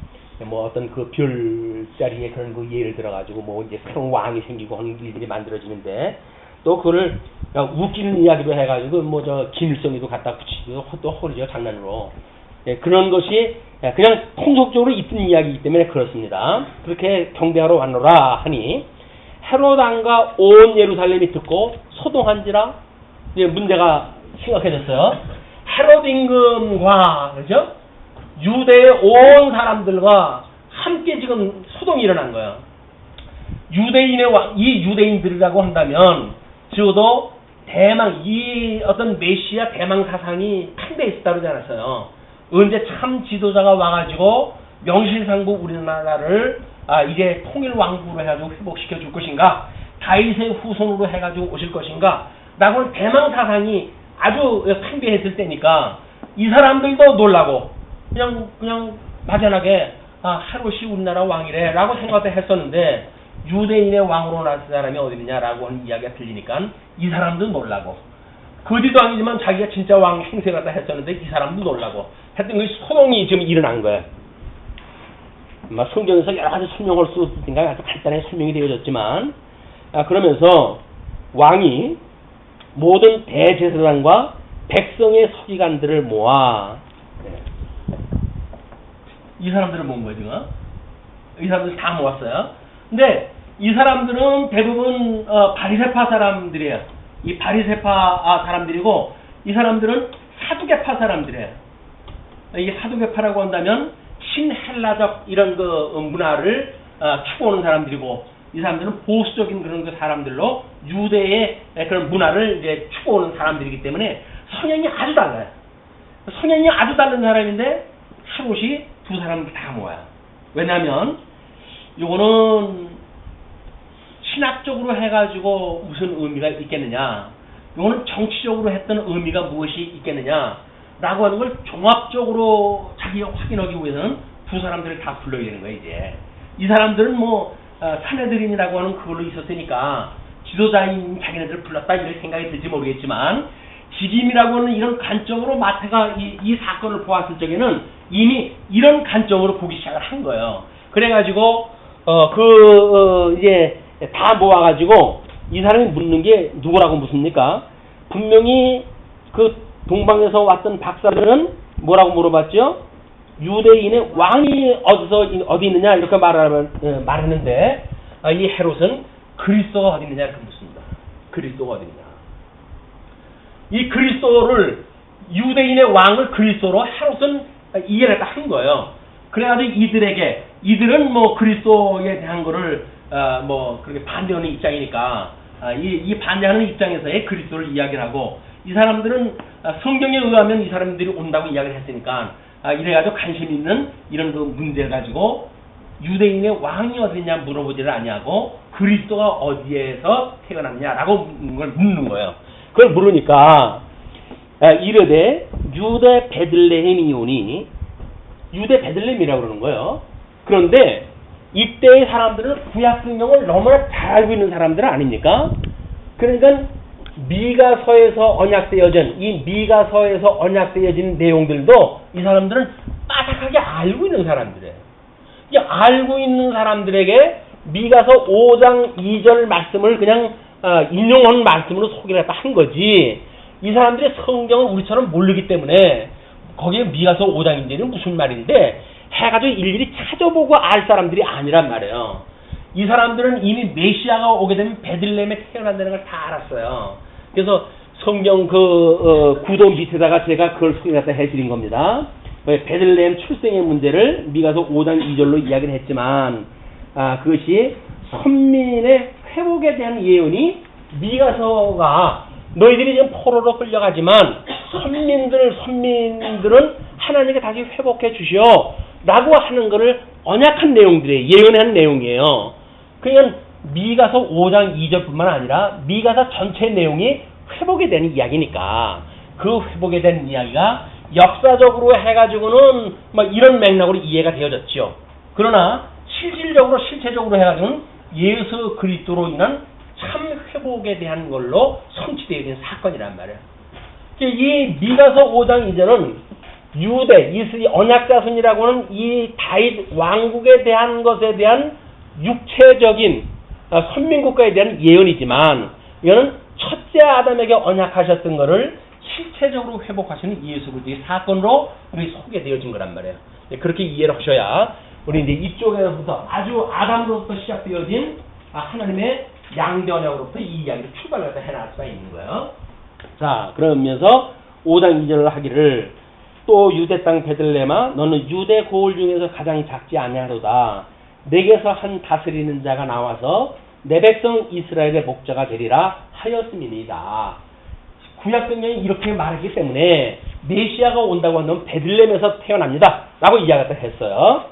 [SPEAKER 2] 뭐 어떤 그 별자리에 그런 그 예를 들어가지고 뭐 이제 새로운 왕이 생기고 하는 일들이 만들어지는데 또 그거를 웃기는 이야기로 해가지고 뭐 저 김일성이도 갖다 붙이기도 또 허리죠 장난으로. 예, 그런 것이 그냥 통속적으로 있던 이야기이기 때문에 그렇습니다. 그렇게 경배하러 왔노라 하니 헤롯 왕과 온 예루살렘이 듣고 소동한지라 이제 문제가 심각해졌어요. 헤롯 임금과 그죠? 유대의 온 사람들과 함께 지금 소동이 일어난 거예요. 유대인의 왕, 이 유대인들이라고 한다면 적어도 대망 이 어떤 메시아 대망 사상이 팽배했다고 그러지 않았어요. 언제 참 지도자가 와가지고 명실상부 우리나라를 이제 통일 왕국으로 해가지고 회복시켜 줄 것인가, 다윗의 후손으로 해가지고 오실 것인가, 라고 대망 사상이 아주 팽배했을 때니까 이 사람들도 놀라고 그냥 막연하게 헤롯이 우리나라 왕이래라고 생각을 했었는데 유대인의 왕으로 나선 사람이 어디냐라고 하는 이야기가 들리니까 이 사람도 놀라고 거짓도 아니지만 자기가 진짜 왕 행세 갖다 했었는데 이 사람도 놀라고 했던 그 소동이 지금 일어난 거예요. 성경에서 여러 가지 설명할 수 있으니까 아주 간단하게 설명이 되어졌지만 그러면서 왕이 모든 대제사장과 백성의 서기관들을 모아 이 사람들을 모은 거예요 지금. 이 사람들 다 모았어요. 근데 이 사람들은 대부분 바리새파 사람들이에요. 이 바리새파 사람들이고 이 사람들은 사두개파 사람들이에요. 이 사두개파라고 한다면 신헬라적 이런 그 문화를 추구하는 사람들이고 이 사람들은 보수적인 그런 그 사람들로 유대의 그런 문화를 이제 추구하는 사람들이기 때문에 성향이 아주 달라요. 성향이 아주 다른 사람인데 헤롯이 두 사람들 다 모아요. 왜냐하면 요거는 신학적으로 해가지고 무슨 의미가 있겠느냐, 요거는 정치적으로 했던 의미가 무엇이 있겠느냐 라고 하는 걸 종합적으로 자기가 확인하기 위해서는 두 사람들을 다 불러야 되는 거예요. 이제 이 사람들은 뭐 사내들인이라고 하는 그걸로 있었으니까 지도자인 자기네들을 불렀다 이런 생각이 들지 모르겠지만 지김이라고 하는 이런 관점으로 마태가 이 사건을 보았을 적에는 이미 이런 관점으로 보기 시작을 한 거예요. 그래가지고 이제 다 모아가지고 이 사람이 묻는 게 누구라고 묻습니까? 분명히 그 동방에서 왔던 박사들은 뭐라고 물어봤죠? 유대인의 왕이 어디 있느냐 이렇게 말했는데 이 헤롯은 그리스도가 어디 있느냐 이렇게 묻습니다. 그리스도가 어디 있느냐. 이 그리스도를 유대인의 왕을 그리스도로 헤롯은 이해를 한 거예요. 그래가지고 이들은 뭐 그리스도에 대한 거를 그렇게 반대하는 입장이니까 이 반대하는 입장에서의 그리스도를 이야기를 하고 이 사람들은 성경에 의하면 이 사람들이 온다고 이야기를 했으니까 이래가지고 관심 있는 이런 그 문제 가지고 유대인의 왕이 어디냐 물어보지를 아니하고 그리스도가 어디에서 태어났냐라고 걸 묻는 거예요. 그걸 물으니까 이르되 유대 베들레헴이오니 유대 베들레헴이라고 그러는 거예요. 그런데 이때의 사람들은 구약 성경을 너무나 잘 알고 있는 사람들은 아닙니까? 그러니까 미가서에서 언약되어진 이 미가서에서 언약되어진 내용들도 이 사람들은 빠삭하게 알고 있는 사람들이에요. 이 알고 있는 사람들에게 미가서 5장 2절 말씀을 그냥 인용한 말씀으로 소개를 했다 한 거지. 이 사람들이 성경을 우리처럼 모르기 때문에 거기에 미가서 5장인지는 무슨 말인데 해가지고 일일이 찾아보고 알 사람들이 아니란 말이에요. 이 사람들은 이미 메시아가 오게 되면 베들레헴에 태어난다는 걸 다 알았어요. 그래서 성경 구도 밑에다가 제가 그걸 소개해서 해드린 겁니다. 베들레헴 출생의 문제를 미가서 5장 2절로 이야기를 했지만 그것이 선민의 회복에 대한 예언이 미가서가 너희들이 지금 포로로 끌려가지만 선민들은 하나님께 다시 회복해 주시오 라고 하는 것을 언약한 내용들이에요. 예언한 내용이에요. 그러니까 미가서 5장 2절뿐만 아니라 미가서 전체 내용이 회복에 대한 이야기니까 그 회복에 대한 이야기가 역사적으로 해가지고는 이런 맥락으로 이해가 되어졌죠. 그러나 실체적으로 해가지고는 예수 그리스도로 인한 참 회복에 대한 걸로 성취되어진 사건이란 말이에요. 이 미가서 5장 이제는 유대, 이스라엘 언약자손이라고 하는 이 다윗 왕국에 대한 것에 대한 육체적인 선민국가에 대한 예언이지만 이거는 첫째 아담에게 언약하셨던 것을 실체적으로 회복하시는 예수 그리스도의 사건으로 우리 소개되어진 거란 말이에요. 그렇게 이해를 하셔야 우리 이제 이쪽에서부터 아주 아담으로부터 시작되어진 하나님의 양대 언약으로부터 이 이야기를 출발을 해나갈 수가 있는 거예요. 자, 그러면서 5장 2절을 하기를 또 유대 땅 베들레헴아 너는 유대 고을 중에서 가장 작지 아니하로다. 내게서 한 다스리는 자가 나와서 내 백성 이스라엘의 목자가 되리라 하였음이니이다. 구약 성경이 이렇게 말하기 때문에 메시아가 온다고 한다면 베들레헴에서 태어납니다. 라고 이야기를 했어요.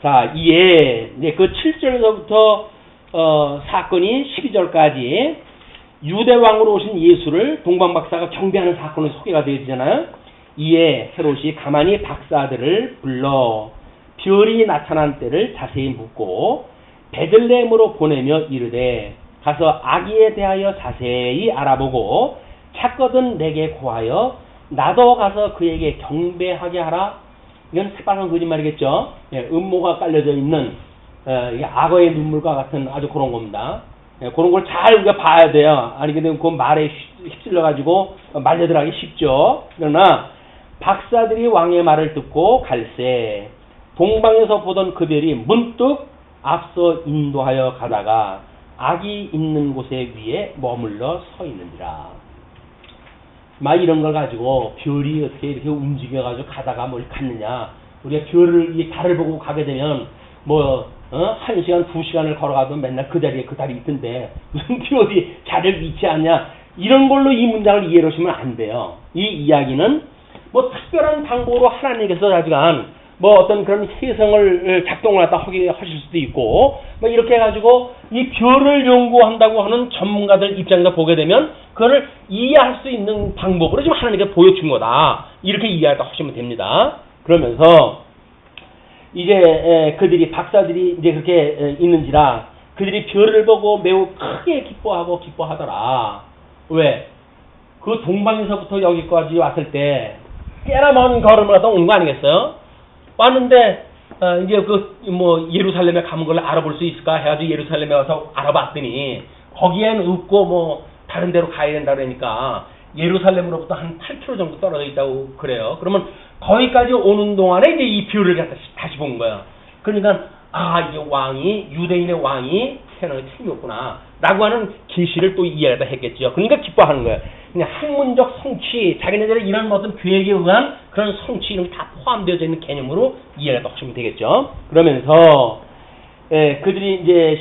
[SPEAKER 2] 자, 이에 이제 그 7절에서부터 사건이 12절까지 유대 왕으로 오신 예수를 동방 박사가 경배하는 사건으로 소개가 되어지잖아요. 이에 헤롯이 가만히 박사들을 불러 별이 나타난 때를 자세히 묻고 베들레헴으로 보내며 이르되 가서 아기에 대하여 자세히 알아보고 찾거든 내게 고하여 나도 가서 그에게 경배하게 하라. 이건 새빨간 거짓말이겠죠. 예, 음모가 깔려져 있는 악어의 눈물과 같은 아주 그런 겁니다. 예, 그런 걸 잘 우리가 봐야 돼요. 아니 근데 그 말에 휩쓸려 가지고 말려들어가기 쉽죠. 그러나 박사들이 왕의 말을 듣고 갈새 동방에서 보던 그 별이 문득 앞서 인도하여 가다가 악이 있는 곳에 위에 머물러 서 있는지라. 막 이런 걸 가지고 별이 어떻게 이렇게 움직여가지고 가다가 뭘 갔느냐. 우리가 별을, 이 달을 보고 가게 되면 뭐 1시간, 2시간을 걸어가도 맨날 그 자리에 그 달이 있던데 무슨 별이 자리를 위치하냐. 이런 걸로 이 문장을 이해를 하시면 안 돼요. 이 이야기는 뭐 특별한 방법으로 하나님께서 하지만 뭐 어떤 그런 해성을 작동을 갖다 하실 수도 있고 뭐 이렇게 해가지고 이 별을 연구한다고 하는 전문가들 입장에서 보게 되면 그거를 이해할 수 있는 방법으로 지금 하나님께서 보여준 거다. 이렇게 이해하다 하시면 됩니다. 그러면서 이제 그들이 박사들이 이제 그렇게 있는지라 그들이 별을 보고 매우 크게 기뻐하더라. 왜? 그 동방에서부터 여기까지 왔을 때 꽤나 먼 걸음을 하다 온 거 아니겠어요? 왔는데 이제 뭐 예루살렘에 가는 걸 알아볼 수 있을까 해가지고 예루살렘에 와서 알아봤더니 거기엔 없고 뭐 다른 데로 가야 된다 그러니까 예루살렘으로부터 한 8km 정도 떨어져 있다고 그래요. 그러면 거기까지 오는 동안에 이제 이 별을 갖다 다시 본 거예요. 그러니까 이게 왕이 유대인의 왕이 태어날 틈이었구나 라고 하는 계시를 또 이해하다 했겠죠. 그러니까 기뻐하는 거예요. 그냥 학문적 성취, 자기네들의 이런 어떤 계획에 의한 그런 성취 이런 게 다 포함되어져 있는 개념으로 이해를 하시면 되겠죠. 그러면서 그들이 이제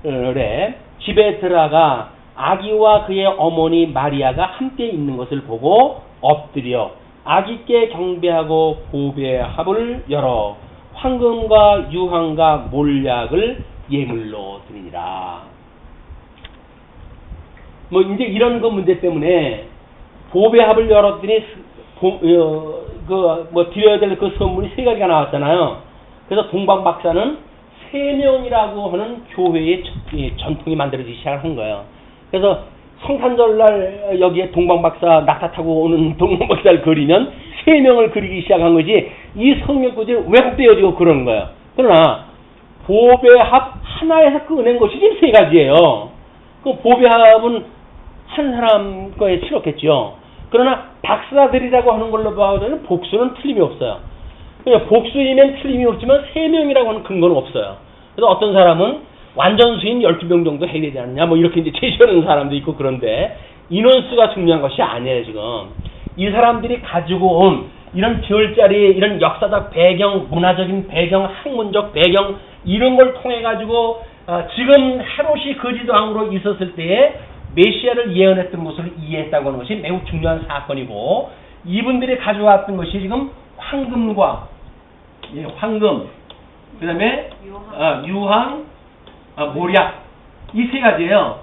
[SPEAKER 2] 11절에 집에 들어가 아기와 그의 어머니 마리아가 함께 있는 것을 보고 엎드려 아기께 경배하고 보배의 합을 열어 황금과 유황과 몰약을 예물로 드리니라. 뭐 이제 이런 거 문제 때문에 보배합을 열었더니 드려야 될 그 선물이 3가지가 나왔잖아요. 그래서 동방 박사는 3명이라고 하는 교회의 전통이 만들어지기 시작한 거예요. 그래서 성탄절날 여기에 동방 박사 낙타 타고 오는 동방 박사를 그리면 3명을 그리기 시작한 거지 이 성경구절이 왜곡되어지고 그러는 거예요. 그러나 보배합 하나에서 꺼낸 것이 지금 3가지예요. 그 보배합은 한 사람 거에 치렀겠죠. 그러나 박사들이라고 하는 걸로 봐서는 복수는 틀림이 없어요. 그러니까 복수이면 틀림이 없지만 3명이라고 하는 근거는 없어요. 그래서 어떤 사람은 완전 수인 12명 정도 해야 되지 않느냐 뭐 이렇게 이제 제시하는 사람도 있고 그런데 인원수가 중요한 것이 아니에요. 지금 이 사람들이 가지고 온 이런 별자리 이런 역사적 배경, 문화적인 배경, 학문적 배경 이런 걸 통해 가지고 지금 헤롯이 거짓왕으로 있었을 때에 메시아를 예언했던 것을 이해했다고 하는 것이 매우 중요한 사건이고 이분들이 가져왔던 것이 지금 황금과 황금 그 다음에 유황, 몰약 이 3가지예요.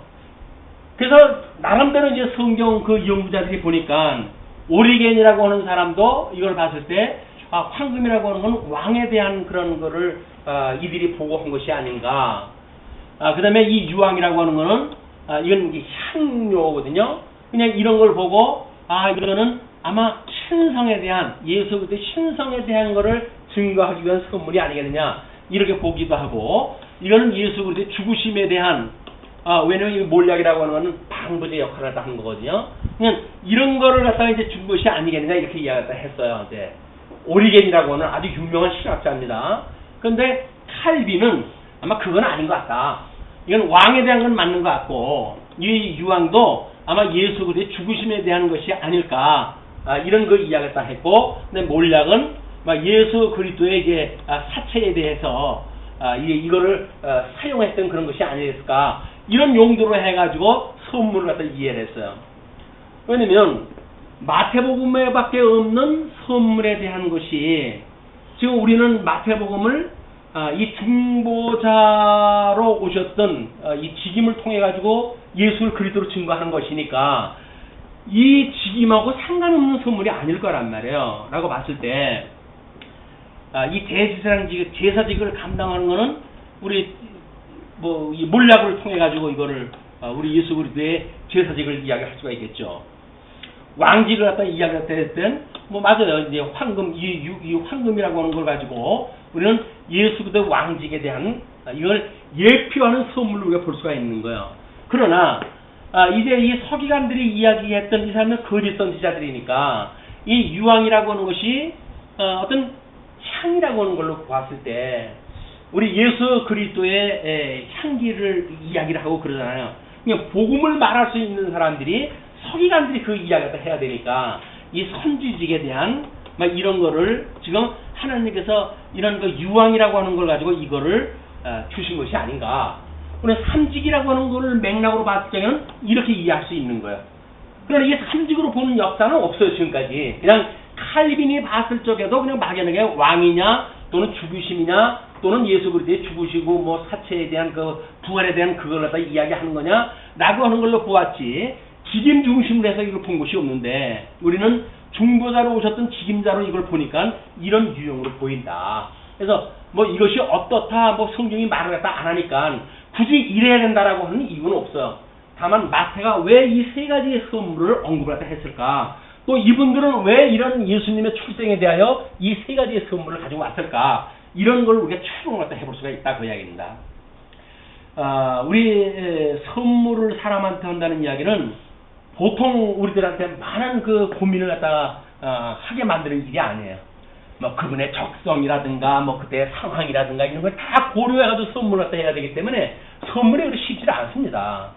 [SPEAKER 2] 그래서 나름대로 이제 성경 그 연구자들이 보니까 오리겐이라고 하는 사람도 이걸 봤을 때 황금이라고 하는 건 왕에 대한 그런 거를 이들이 보고 한 것이 아닌가. 그 다음에 이 유황이라고 하는 거는 이건 향료거든요. 그냥 이런 걸 보고 이거는 아마 신성에 대한, 예수 그리스도의 신성에 대한 거를 증거하기 위한 선물이 아니겠느냐, 이렇게 보기도 하고, 이거는 예수 그리스도의 죽으심에 대한, 왜냐면 이 몰약이라고 하는 거는 방부제 역할을 하는 거거든요. 그냥 이런 거를 갖다가 이제 준 것이 아니겠느냐, 이렇게 이야기를 했어요. 이제 오리겐이라고 하는 아주 유명한 신학자입니다. 그런데 칼빈은 아마 그건 아닌 것 같다. 이건 왕에 대한 건 맞는 것 같고, 이 유황도 아마 예수 그리스도의 죽으심에 대한 것이 아닐까, 이런 걸 이야기했다 했고, 근데 몰약은 예수 그리스도의 이제 사체에 대해서 이거를 사용했던 그런 것이 아니었을까, 이런 용도로 해가지고 선물을 갖다 이해를 했어요. 왜냐면 마태복음에밖에 없는 선물에 대한 것이, 지금 우리는 마태복음을 이 중보자로 오셨던 이 직임을 통해 가지고 예수를 그리스도로 증거하는 것이니까 이 직임하고 상관없는 선물이 아닐 거란 말이에요. 라고 봤을 때 이 대제사장 제사직을 감당하는 거는 우리 이 몰약을 통해 가지고 이거를 우리 예수 그리스도의 제사직을 이야기할 수가 있겠죠. 왕직을 갖다 이야기할 때는 맞아요. 이제 황금, 이 황금이라고 하는 걸 가지고 우리는 예수 그리스도의 왕직에 대한 이걸 예표하는 선물로 우리가 볼 수가 있는 거예요. 그러나 이제 이 서기관들이 이야기했던 이 사람은 거짓 선지자들이니까 이 유황이라고 하는 것이 어떤 향이라고 하는 걸로 보았을 때 우리 예수 그리스도의 향기를 이야기를 하고 그러잖아요. 그냥 복음을 말할 수 있는 사람들이, 서기관들이 그 이야기를 해야 되니까 이 선지직에 대한 이런 거를 지금 하나님께서 이런 그 유황이라고 하는 걸 가지고 이거를 주신 것이 아닌가. 그래서 삼직이라고 하는 거를 맥락으로 봤을 때는 이렇게 이해할 수 있는 거예요. 그러나 이게 삼직으로 보는 역사는 없어요, 지금까지. 그냥 칼빈이 봤을 적에도 그냥 막연하게 왕이냐 또는 죽으심이냐 또는 예수 그리스도의 죽으시고 사체에 대한 그 부활에 대한 그걸 갖다 이야기하는 거냐 라고 하는 걸로 보았지, 직임 중심으로 해서 이걸 본 것이 없는데, 우리는 중보자로 오셨던 직임자로 이걸 보니까 이런 유형으로 보인다. 그래서 이것이 어떻다 성경이 말을 갖다 안 하니까 굳이 이래야 된다라고 하는 이유는 없어요. 다만 마태가 왜 이 세 가지의 선물을 언급을 갖다 했을까, 또 이분들은 왜 이런 예수님의 출생에 대하여 이 세 가지의 선물을 가지고 왔을까, 이런 걸 우리가 추론을 갖다 해볼 수가 있다, 그 이야기입니다. 우리 선물을 사람한테 한다는 이야기는 보통 우리들한테 많은 그 고민을 갖다가 하게 만드는 일이 아니에요. 그분의 적성이라든가 그때의 상황이라든가 이런 걸 다 고려해가지고 선물을 갖다 해야 되기 때문에 선물이 그렇게 쉽지 않습니다.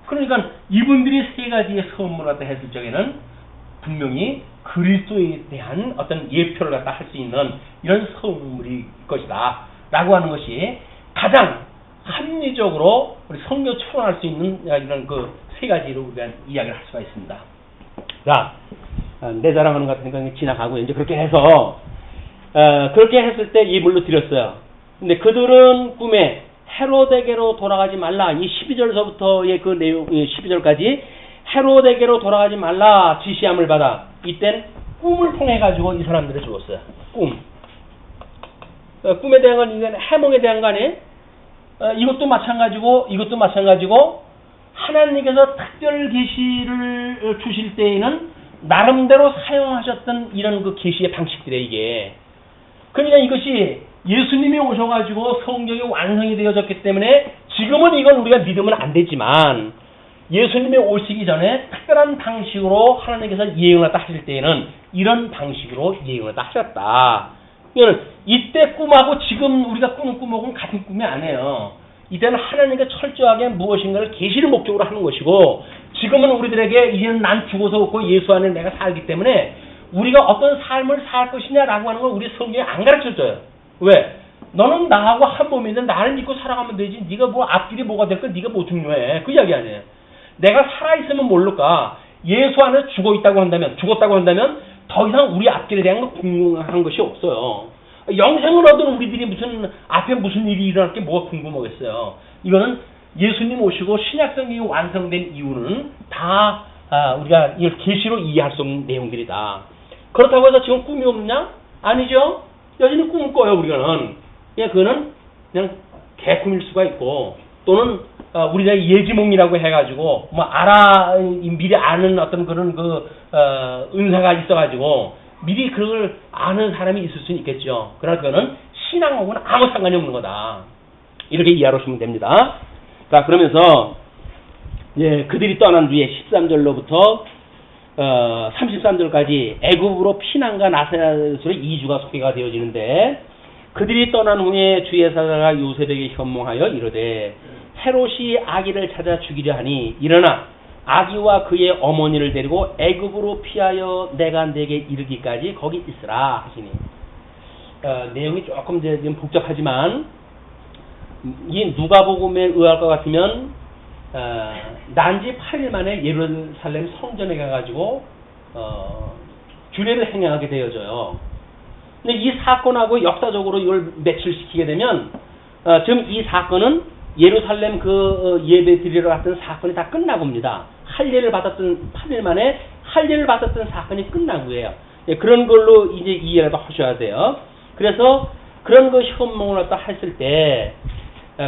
[SPEAKER 2] 그러니까 이분들이 세 가지의 선물을 갖다 했을 적에는 분명히 그리스도에 대한 어떤 예표를 갖다 할 수 있는 이런 선물일 것이다 라고 하는 것이 가장 합리적으로 우리 성경 추론할 수 있는 이런 그 세 가지로 우리가 이야기를 할 수가 있습니다.
[SPEAKER 1] 자, 내 자랑하는 것 같으니까 지나가고 이제 그렇게 해서 그렇게 했을 때 예물로 드렸어요. 근데 그들은 꿈에 헤로데게로 돌아가지 말라, 이 12절서부터의 그 내용, 12절까지 헤로데게로 돌아가지 말라 지시함을 받아 이땐 꿈을 통해 가지고 이 사람들을 주었어요. 꿈에 대한 건 이건 해몽에 대한 거 아니에요? 이것도 마찬가지고 하나님께서 특별 계시를 주실 때에는 나름대로 사용하셨던 이런 그 계시의 방식들이에요, 이게. 그러니까 이것이 예수님이 오셔가지고 성경이 완성이 되어졌기 때문에 지금은 이건 우리가 믿으면 안 되지만, 예수님이 오시기 전에 특별한 방식으로 하나님께서 예언을 하실 때에는 이런 방식으로 예언을 하셨다. 이때 꿈하고 지금 우리가 꾸는 꿈하고는 같은 꿈이 아니에요. 이때는 하나님께 철저하게 무엇인가를 계시를 목적으로 하는 것이고, 지금은 우리들에게 이제는 난 죽어서 없고 예수 안에 내가 살기 때문에 우리가 어떤 삶을 살 것이냐라고 하는 걸 우리 성경이 안 가르쳐줘요. 왜? 너는 나하고 한 몸인데 나를 믿고 살아가면 되지, 네가 앞길이 뭐가 될까 네가 뭐 중요해, 그 이야기 아니에요. 내가 살아있으면 모를까, 예수 안에 죽었다고 한다면 더 이상 우리 앞길에 대한 건 궁금한 것이 없어요. 영생을 얻은 우리들이 앞에 무슨 일이 일어날 게 뭐가 궁금하겠어요. 이거는 예수님 오시고 신약성경이 완성된 이유는 다 우리가 이걸 계시로 이해할 수 없는 내용들이다. 그렇다고 해서 지금 꿈이 없냐? 아니죠. 여전히 꿈을 꿔요, 우리는. 그거는 그냥 개꿈일 수가 있고,
[SPEAKER 2] 또는 우리가 예지몽이라고 해가지고 뭐 미리 아는 어떤 그런 은사가 있어가지고 미리 그걸 아는 사람이 있을 수는 있겠죠. 그러나 그거는 신앙하고는 아무 상관이 없는 거다. 이렇게 이해하시면 됩니다. 자, 그러면서 그들이 떠난 뒤에 13절로부터 33절까지 애굽으로 피난가 나사렛으로 이주가 소개가 되어지는데, 그들이 떠난 후에 주의 사자가 요셉에게 현몽하여 이르되 헤롯이 아기를 찾아 죽이려 하니 일어나 아기와 그의 어머니를 데리고 애굽으로 피하여 내가 내게 이르기까지 거기 있으라 하시니, 내용이 조금 이제 좀 복잡하지만 이 누가복음에 의할 것 같으면 난지 8일 만에 예루살렘 성전에 가가지고 규례를 행하게 되어져요. 근데 이 사건하고 역사적으로 이걸 매칠시키게 되면 지금 이 사건은 예루살렘 예배 드리러 갔던 사건이 다 끝나고입니다. 할례를 받았던 8일 만에 할례를 받았던 사건이 끝나고예요. 그런 걸로 이제 이해를 하셔야 돼요. 그래서 그런 거 현몽을 갖다 했을 때,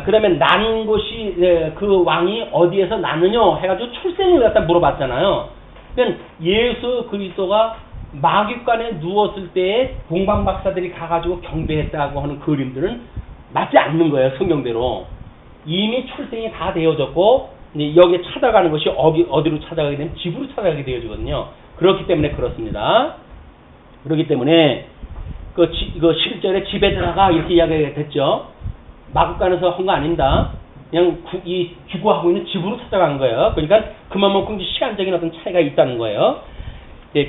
[SPEAKER 2] 그 다음에 난 곳이, 그 왕이 어디에서 났느냐 해가지고 출생을 갖다 물어봤잖아요. 그러니까 예수 그리스도가 마귀관에 누웠을 때에 동방박사들이 가가지고 경배했다고 하는 그림들은 맞지 않는 거예요, 성경대로. 이미 출생이 다 되어졌고, 이제 여기에 찾아가는 것이 어디로 찾아가게 되면 집으로 찾아가게 되어지거든요. 그렇기 때문에 그렇습니다. 그렇기 때문에 그 11절에 집에 들어가 이렇게 이야기가 됐죠. 마구간에서 한 거 아닙니다. 그냥 이 주거하고 있는 집으로 찾아간 거예요. 그러니까 그만큼 시간적인 어떤 차이가 있다는 거예요.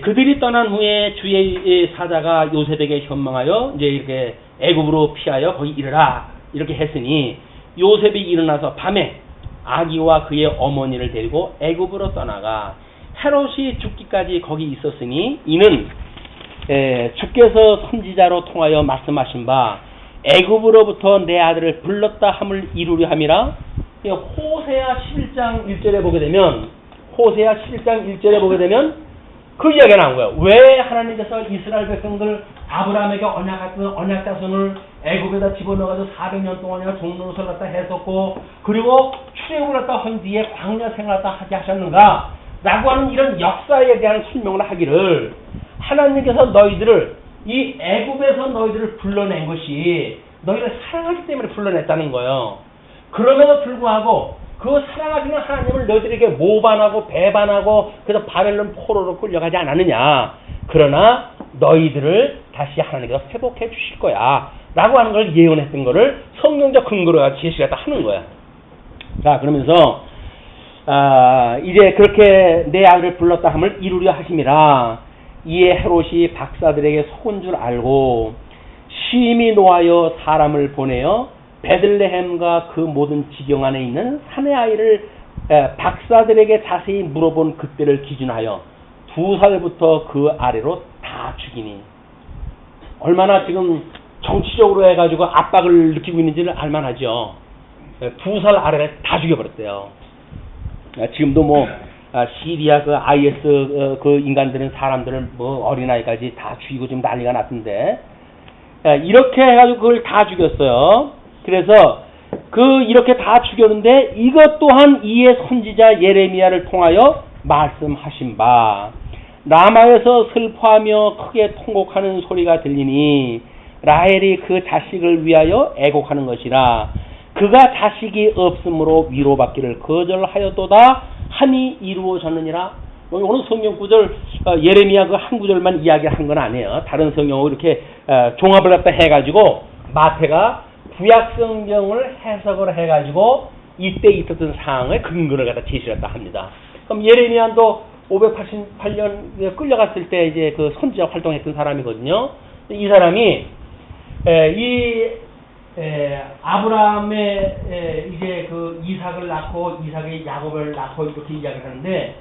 [SPEAKER 2] 그들이 떠난 후에 주의 사자가 요셉에게 현몽하여 이제 이렇게 애굽으로 피하여 거기 이르라 이렇게 했으니, 요셉이 일어나서 밤에 아기와 그의 어머니를 데리고 애굽으로 떠나가 헤롯이 죽기까지 거기 있었으니, 이는 주께서 선지자로 통하여 말씀하신 바 애굽으로부터 내 아들을 불렀다 함을 이루려 함이라. 호세아 11장 1절에 보게 되면, 호세아 11장 1절에 보게 되면 그 이야기가 나온 거예요. 왜 하나님께서 이스라엘 백성들 아브라함에게 언약했던 언약 자손을 애굽에다 집어넣어가지고 400년 동안이나 종노릇을 갖다 했었고, 그리고 출애굽을 갖다 한 뒤에 광야 생활을 갖다 하게 하셨는가 라고 하는 이런 역사에 대한 설명을 하기를, 하나님께서 너희들을 이 애굽에서 너희들을 불러낸 것이 너희를 사랑하기 때문에 불러냈다는 거예요. 그럼에도 불구하고 그 사랑하시는 하나님을 너희들에게 모반하고 배반하고 그래서 바벨론 포로로 끌려가지 않았느냐. 그러나 너희들을 다시 하나님께서 회복해 주실 거야 라고 하는 걸 예언했던 거를 성경적 근거로 제시를 하는 거야. 자, 그러면서 이제 그렇게 내 아들을 불렀다 함을 이루려 하심이라. 이에 헤롯이 박사들에게 속은 줄 알고 심히 노하여 사람을 보내어 베들레헴과 그 모든 지경 안에 있는 사내 아이를 박사들에게 자세히 물어본 그때를 기준하여 2살부터 그 아래로 다 죽이니. 얼마나 지금 정치적으로 해가지고 압박을 느끼고 있는지를 알만하죠. 2살 아래를 다 죽여버렸대요. 지금도 뭐 시리아 그 IS 그 인간들은 사람들을 뭐 어린아이까지 다 죽이고 지금 난리가 났던데, 이렇게 해가지고 그걸 다 죽였어요. 그래서 이렇게 다 죽였는데 이것 또한 이에 선지자 예레미야를 통하여 말씀하신 바, 라마에서 슬퍼하며 크게 통곡하는 소리가 들리니 라헬이 그 자식을 위하여 애곡하는 것이라. 그가 자식이 없으므로 위로받기를 거절하였도다 함이 이루어졌느니라. 오늘 성경 구절 예레미야 그 한 구절만 이야기한 건 아니에요. 다른 성경으로 이렇게 종합을 갖다 해가지고 마태가 구약 성경을 해석을 해가지고 이때 있었던 상황의 근거를 갖다 제시를 갖다 합니다. 그럼 예레미야도 588년 끌려갔을 때 이제 그 선지자 활동했던 사람이거든요. 이 사람이 아브라함의 이제 그 이삭을 낳고 이삭의 야곱을 낳고 이렇게 이야기를 하는데,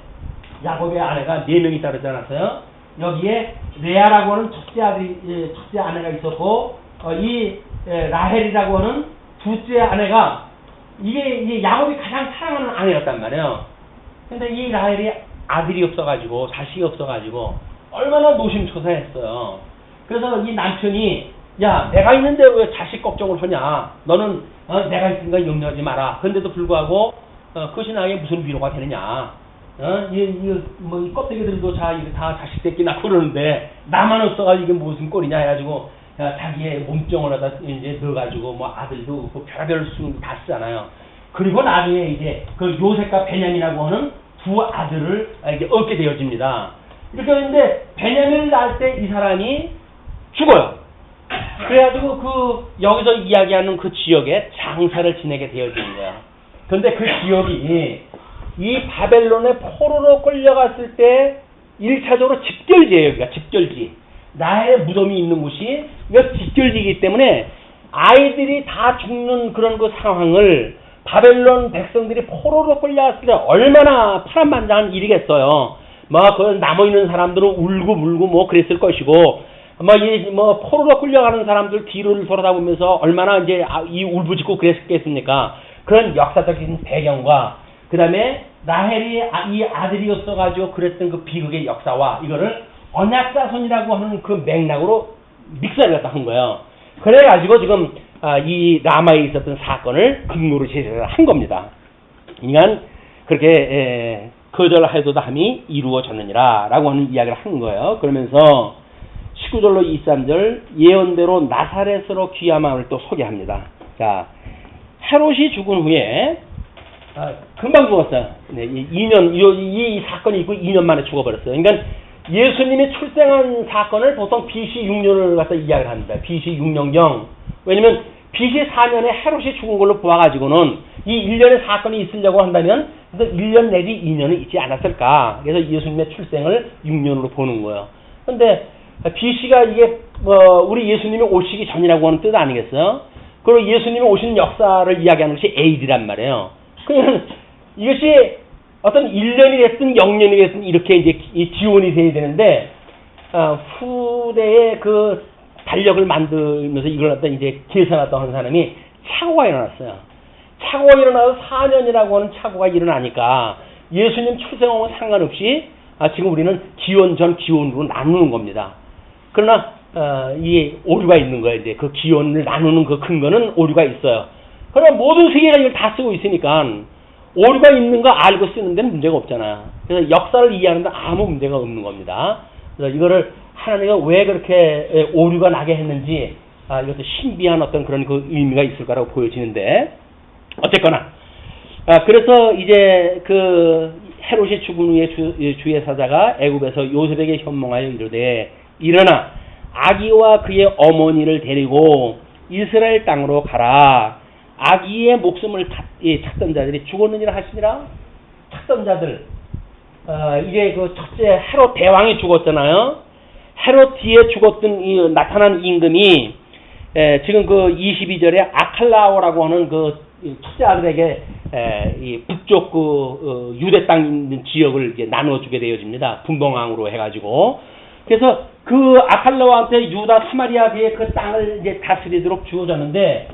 [SPEAKER 2] 야곱의 아내가 4명이 따르지 않았어요. 여기에 레아라고 하는 첫째 아내가 있었고, 이 라헬이라고 하는 둘째 아내가 이게 야곱이 가장 사랑하는 아내였단 말이에요. 근데 이 라헬이 아들이 없어가지고 자식이 없어가지고 얼마나 노심초사했어요. 그래서 이 남편이 야, 내가 있는데 왜 자식 걱정을 하냐? 너는 내가 있으니까 염려하지 마라. 그런데도 불구하고 그 신앙에 무슨 위로가 되느냐? 이 껍데기들도 다 자식 새끼 낳고 그러는데 나만 없어가지고 이게 무슨 꼴이냐 해가지고 자기의 몸종을 갖다 이제 넣어가지고 뭐 아들도 없고 별별 수다 쓰잖아요. 그리고 나중에 이제 그 요셉과 베냐민이라고 하는 두 아들을 이제 얻게 되어집니다. 이렇게 했는데 베냐민을 낳을 때 이 사람이 죽어요. 그래가지고 여기서 이야기하는 그 지역에 장사를 지내게 되어지는 거야. 그런데 그 지역이 이 바벨론의 포로로 끌려갔을 때 1차적으로 집결지예요. 여기가 집결지. 나의 무덤이 있는 곳이 이거 집결지이기 때문에 아이들이 다 죽는 그런 그 상황을 바벨론 백성들이 포로로 끌려갔을 때 얼마나 파란만장한 일이겠어요. 그 남아있는 사람들은 울고 물고 뭐 그랬을 것이고, 포로로 끌려가는 사람들 뒤를 돌아다보면서 얼마나 이제 이 울부짖고 그랬겠습니까? 그런 역사적인 배경과, 그 다음에 라헬이 이 아들이 없어가지고 그랬던 그 비극의 역사와 이거를 언약자손이라고 하는 그 맥락으로 믹서를 갖다 한 거예요. 그래가지고 지금 이 라마에 있었던 사건을 근거로 제시를 한 겁니다. 그러니까 그렇게 거절하여도함이 이루어졌느니라 라고 하는 이야기를 한 거예요. 그러면서 19절로 23절 예언대로 나사렛으로 귀함을 또 소개합니다. 자, 헤롯이 죽은 후에 금방 죽었어요. 네, 2년 이 사건이 있고 2년 만에 죽어버렸어요. 그러니까 예수님이 출생한 사건을 보통 BC 6년을 갖다 이야기를 합니다. BC 6년경. 왜냐면 BC 4년에 헤롯이 죽은 걸로 보아가지고는 이 1년의 사건이 있으려고 한다면 그래서 1년 내지 2년은 있지 않았을까. 그래서 예수님의 출생을 6년으로 보는 거예요. 그런데 BC가 이게 우리 예수님이 오시기 전이라고 하는 뜻 아니겠어요? 그리고 예수님이 오신 역사를 이야기하는 것이 AD란 말이에요. 그냥 이것이 어떤 1년이 됐든 0년이 됐든 이렇게 이제 지원이 돼야 되는데 후대에 그 달력을 만들면서 이걸 갖다 이제 계산하다 하는 사람이 착오가 일어났어요. 착오가 일어나서 4년이라고 하는 착오가 일어나니까 예수님 출생하고 상관없이 지금 우리는 기원 전 기원으로 나누는 겁니다. 그러나 이 오류가 있는 거예요. 이제 그 기원을 나누는 그 근거는 오류가 있어요. 그러나 모든 세계가 이걸 다 쓰고 있으니까 오류가 있는 거 알고 쓰는 데는 문제가 없잖아요. 그래서 역사를 이해하는 데 아무 문제가 없는 겁니다. 그래서 이거를 하나님가 왜 그렇게 오류가 나게 했는지 이것도 신비한 어떤 그런 그 의미가 있을 거라고 보여지는데, 어쨌거나 그래서 이제 그 헤롯이 죽은 후에 주의 사자가 애굽에서 요셉에게 현몽하여 이르되 일어나 아기와 그의 어머니를 데리고 이스라엘 땅으로 가라. 아기의 목숨을 찾던 자들이 죽었느니라 하시니라. 찾던 자들, 이제 그 첫째 헤롯 대왕이 죽었잖아요. 헤롯 뒤에 죽었던 나타난 임금이 지금 그 22절에 아칼라오라고 하는 그 첫째 아들에게 이 북쪽 그 유대 땅 있는 지역을 이제 나눠주게 되어집니다. 분봉왕으로 해가지고. 그래서 그 아칼라오한테 유다 사마리아의 그 땅을 이제 다스리도록 주어졌는데,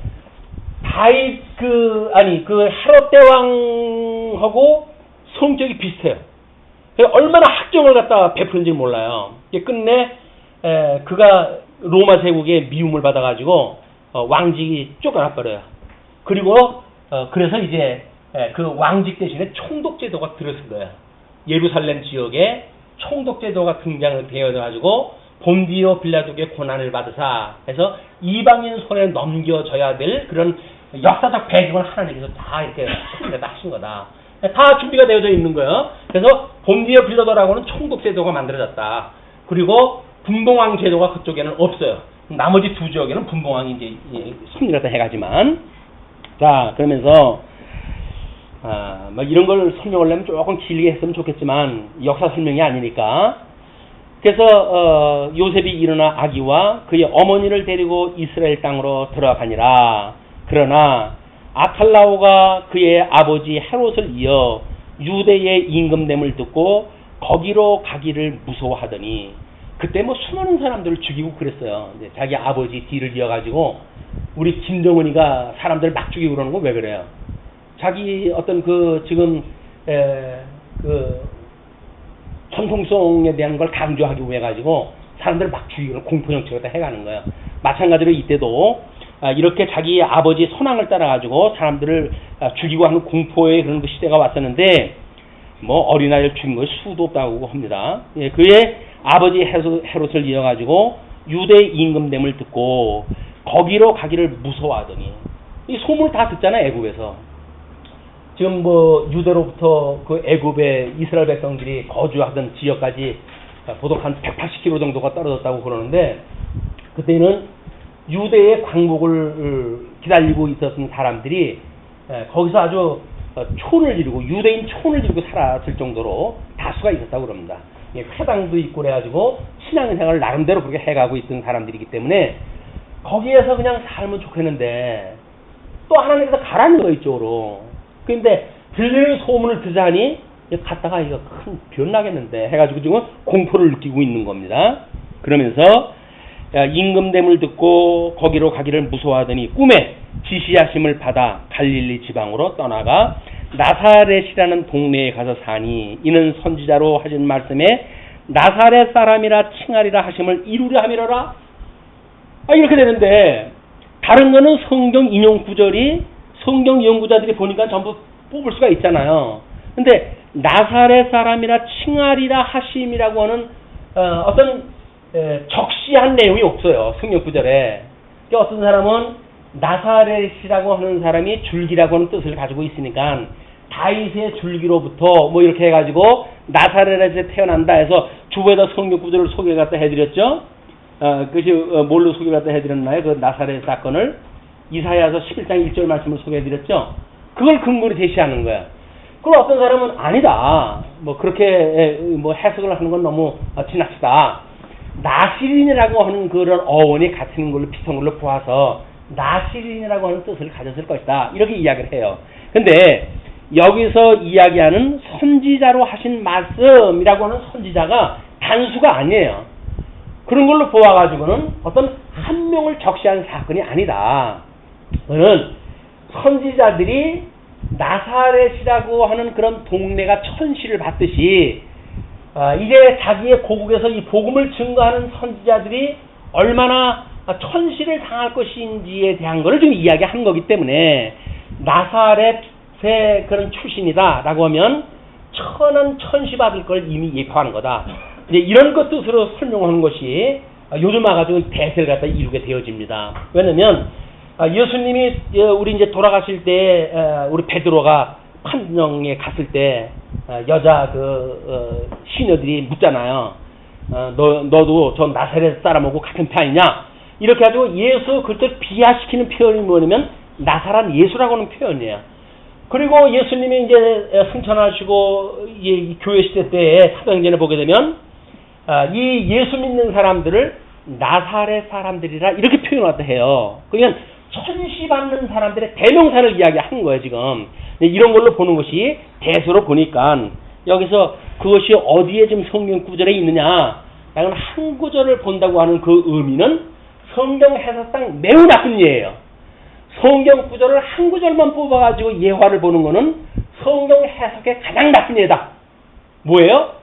[SPEAKER 2] 그 헤롯 대왕하고 성격이 비슷해요. 얼마나 학정을 갖다 베푸는지 몰라요. 끝내 그가 로마 제국의 미움을 받아가지고 왕직이 쫓겨나버려요. 그리고 그래서 이제 그 왕직 대신에 총독제도가 들어선 거예요. 예루살렘 지역에 총독제도가 등장을 되어가지고 본디오 빌라도에게 고난을 받으사 해서 이방인 손에 넘겨져야 될 그런 역사적 배경을 하나님께서 다 이렇게 하신 거다. 다 준비가 되어져 있는 거예요. 그래서 본디오 빌라도라고는 총독제도가 만들어졌다. 그리고 분봉왕 제도가 그쪽에는 없어요. 나머지 두 지역에는 분봉왕이 이제 승리를 해가지만. 자, 그러면서 이런 걸 설명을 하면 조금 길게 했으면 좋겠지만 역사 설명이 아니니까. 그래서 요셉이 일어나 아기와 그의 어머니를 데리고 이스라엘 땅으로 들어가니라. 그러나 아칼라오가 그의 아버지 헤롯을 이어 유대의 임금됨을 듣고 거기로 가기를 무서워하더니, 그때 뭐 수많은 사람들을 죽이고 그랬어요. 이제 자기 아버지 뒤를 이어가지고 우리 김정은이가 사람들 막 죽이고 그러는 거 왜 그래요? 자기 어떤 그 지금 그 전통성에 대한 걸 강조하기 위해 가지고 사람들을 막 죽이고 공포정치를 해가는 거예요.
[SPEAKER 1] 마찬가지로 이때도 이렇게 자기 아버지 선왕을 따라가지고 사람들을 죽이고 하는 공포의 그런 그 시대가 왔었는데 뭐 어린아이를 죽인 것이 수도 없다고 합니다. 예, 그의 아버지 헤롯을 이어가지고 유대 임금됨을 듣고 거기로 가기를 무서워하더니 이 소문을 다 듣잖아요. 애굽에서 지금 뭐 유대로부터 그 애굽의 이스라엘 백성들이 거주하던 지역까지 보통 한 180km 정도가 떨어졌다고 그러는데 그때는 유대의 광복을 기다리고 있었던 사람들이 거기서 아주 촌을 이루고 유대인 촌을 이루고 살았을 정도로 다수가 있었다고 그럽니다. 회당도 있고 그래가지고 신앙생활을 나름대로 그렇게 해가고 있던 사람들이기 때문에 거기에서 그냥 살면 좋겠는데 또 하나님께서 가라는 거 이쪽으로. 근데 들리는 소문을 듣자니 갔다가 이거 큰 변 나겠는데 해가지고 지금 공포를 느끼고 있는 겁니다. 그러면서 임금됨을 듣고 거기로 가기를 무서워하더니 꿈에 지시하심을 받아 갈릴리 지방으로 떠나가 나사렛이라는 동네에 가서 사니 이는 선지자로 하신 말씀에 나사렛 사람이라 칭하리라 하심을 이루려 함이로라. 이렇게 되는데 다른 거는 성경 인용 구절이 성경 연구자들이 보니까 전부 뽑을 수가 있잖아요. 근데 나사렛 사람이라 칭하리라 하심이라고 하는 어떤 적시한 내용이 없어요. 성경 구절에. 그러니까 어떤 사람은 나사렛이라고 하는 사람이 줄기라고 하는 뜻을 가지고 있으니까 다윗의 줄기로부터 뭐 이렇게 해가지고 나사렛에서 태어난다 해서 주부에다 성경 구절을 소개 갖다 해드렸죠. 그것이 뭘로 소개 갖다 해드렸나요? 그 나사렛 사건을 이사야서 11장 1절 말씀을 소개해드렸죠. 그걸 근거로 제시하는 거야. 그럼 어떤 사람은 아니다. 뭐 그렇게 뭐 해석을 하는 건 너무 지나치다. 나시린이라고 하는 그런 어원이 같은 걸로 비슷한 걸로 보아서 나시린이라고 하는 뜻을 가졌을 것이다. 이렇게 이야기를 해요. 근데 여기서 이야기하는 선지자로 하신 말씀이라고 하는 선지자가 단수가 아니에요. 그런 걸로 보아가지고는 어떤 한 명을 적시한 사건이 아니다. 그는 선지자들이 나사렛이라고 하는 그런 동네가 천시를 받듯이 이제 자기의 고국에서 이 복음을 증거하는 선지자들이 얼마나 천시를 당할 것인지에 대한 것을 지금 이야기한 거기 때문에 나사렛의 그런 출신이다 라고 하면 천한 천시 받을 걸 이미 예표하는 거다. 이제 이런 것 뜻으로 설명하는 것이 요즘 와가지고 대세를 갖다 이루게 되어집니다. 왜냐면 예수님이 우리 이제 돌아가실 때 우리 베드로가 판정에 갔을 때 여자 그 시녀들이 묻잖아요. 너도 저 나사렛 사람하고 같은 편 아니냐? 이렇게 가지고 예수 그때 비하시키는 표현이 뭐냐면 나사란 예수라고 하는 표현이에요. 그리고 예수님이 이제 승천하시고 이 교회 시대 때에 사도행전에 보게 되면 이 예수 믿는 사람들을 나사렛 사람들이라 이렇게 표현하다 해요. 그러니까 천시 받는 사람들의 대명사를 이야기하는 거예요, 지금. 이런 걸로 보는 것이 대수로 보니까 여기서 그것이 어디에 지금 성경 구절에 있느냐 라는 한 구절을 본다고 하는 그 의미는 성경 해석상 매우 나쁜 예예요. 성경 구절을 한 구절만 뽑아가지고 예화를 보는 거는 성경 해석의 가장 나쁜 예다. 뭐예요?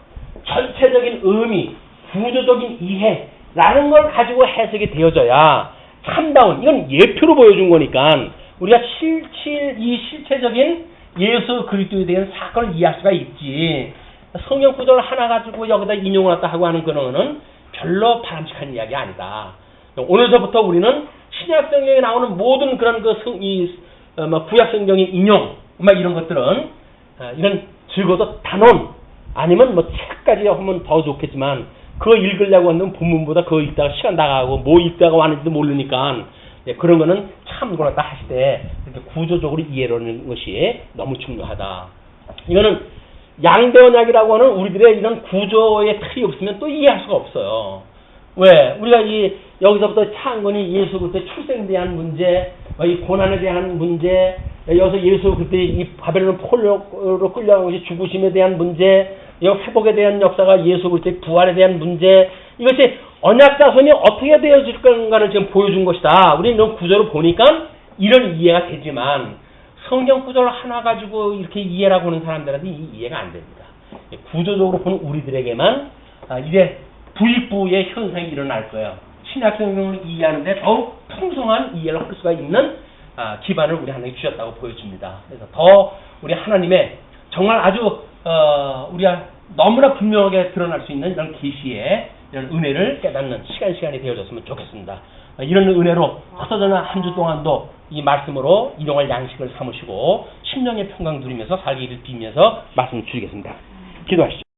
[SPEAKER 1] 전체적인 의미, 구조적인 이해라는 걸 가지고 해석이 되어져야 참다운, 이건 예표로 보여준 거니까 우리가 이 실체적인 예수 그리스도에 대한 사건을 이해할 수가 있지. 성경 구절 하나 가지고 여기다 인용을 했다 하고 하는 거는 별로 바람직한 이야기 아니다. 오늘서부터 우리는 신약 성경에 나오는 모든 그런 구약 성경의 인용, 이런 것들은 이런 적어도 단원 아니면 뭐 책까지 하면 더 좋겠지만 그거 읽으려고 하는 본문보다 그거 읽다가 시간 나가고 뭐 읽다가 왔는지도 모르니까 그런 거는 참고로 다 하실 때 이렇게 구조적으로 이해하는 것이 너무 중요하다. 이거는 양대언약이라고 하는 우리들의 이런 구조의 틀이 없으면 또 이해할 수가 없어요. 왜? 우리가 여기서부터 창건이 예수 그리스도의 출생에 대한 문제, 이 고난에 대한 문제, 여기서 예수 그때 이 바벨론 폴로 끌려간 것이 죽으심에 대한 문제, 이 회복에 대한 역사가 예수 그리스도의 부활에 대한 문제, 이것이 언약 자손이 어떻게 되어질 건가를 지금 보여준 것이다. 우리는 이런 구조를 보니까 이런 이해가 되지만 성경 구절 하나 가지고 이렇게 이해라고 하는 사람들한테 이해가 안 됩니다. 구조적으로 보는 우리들에게만 이제 부익부의 현상이 일어날 거예요.
[SPEAKER 2] 신약 성경을 이해하는데 더욱 풍성한 이해를 할 수가 있는 기반을 우리 하나님이 주셨다고 보여집니다. 그래서 더 우리 하나님의 정말 아주 우리가 너무나 분명하게 드러날 수 있는 이런 계시의 이런 은혜를 깨닫는 시간이 되어졌으면 좋겠습니다. 이런 은혜로 흩어져는 한 주 동안도 이 말씀으로 일용할 양식을 삼으시고 심령의 평강 누리면서 살기를 빌면서 말씀 드리겠습니다. 기도하시죠.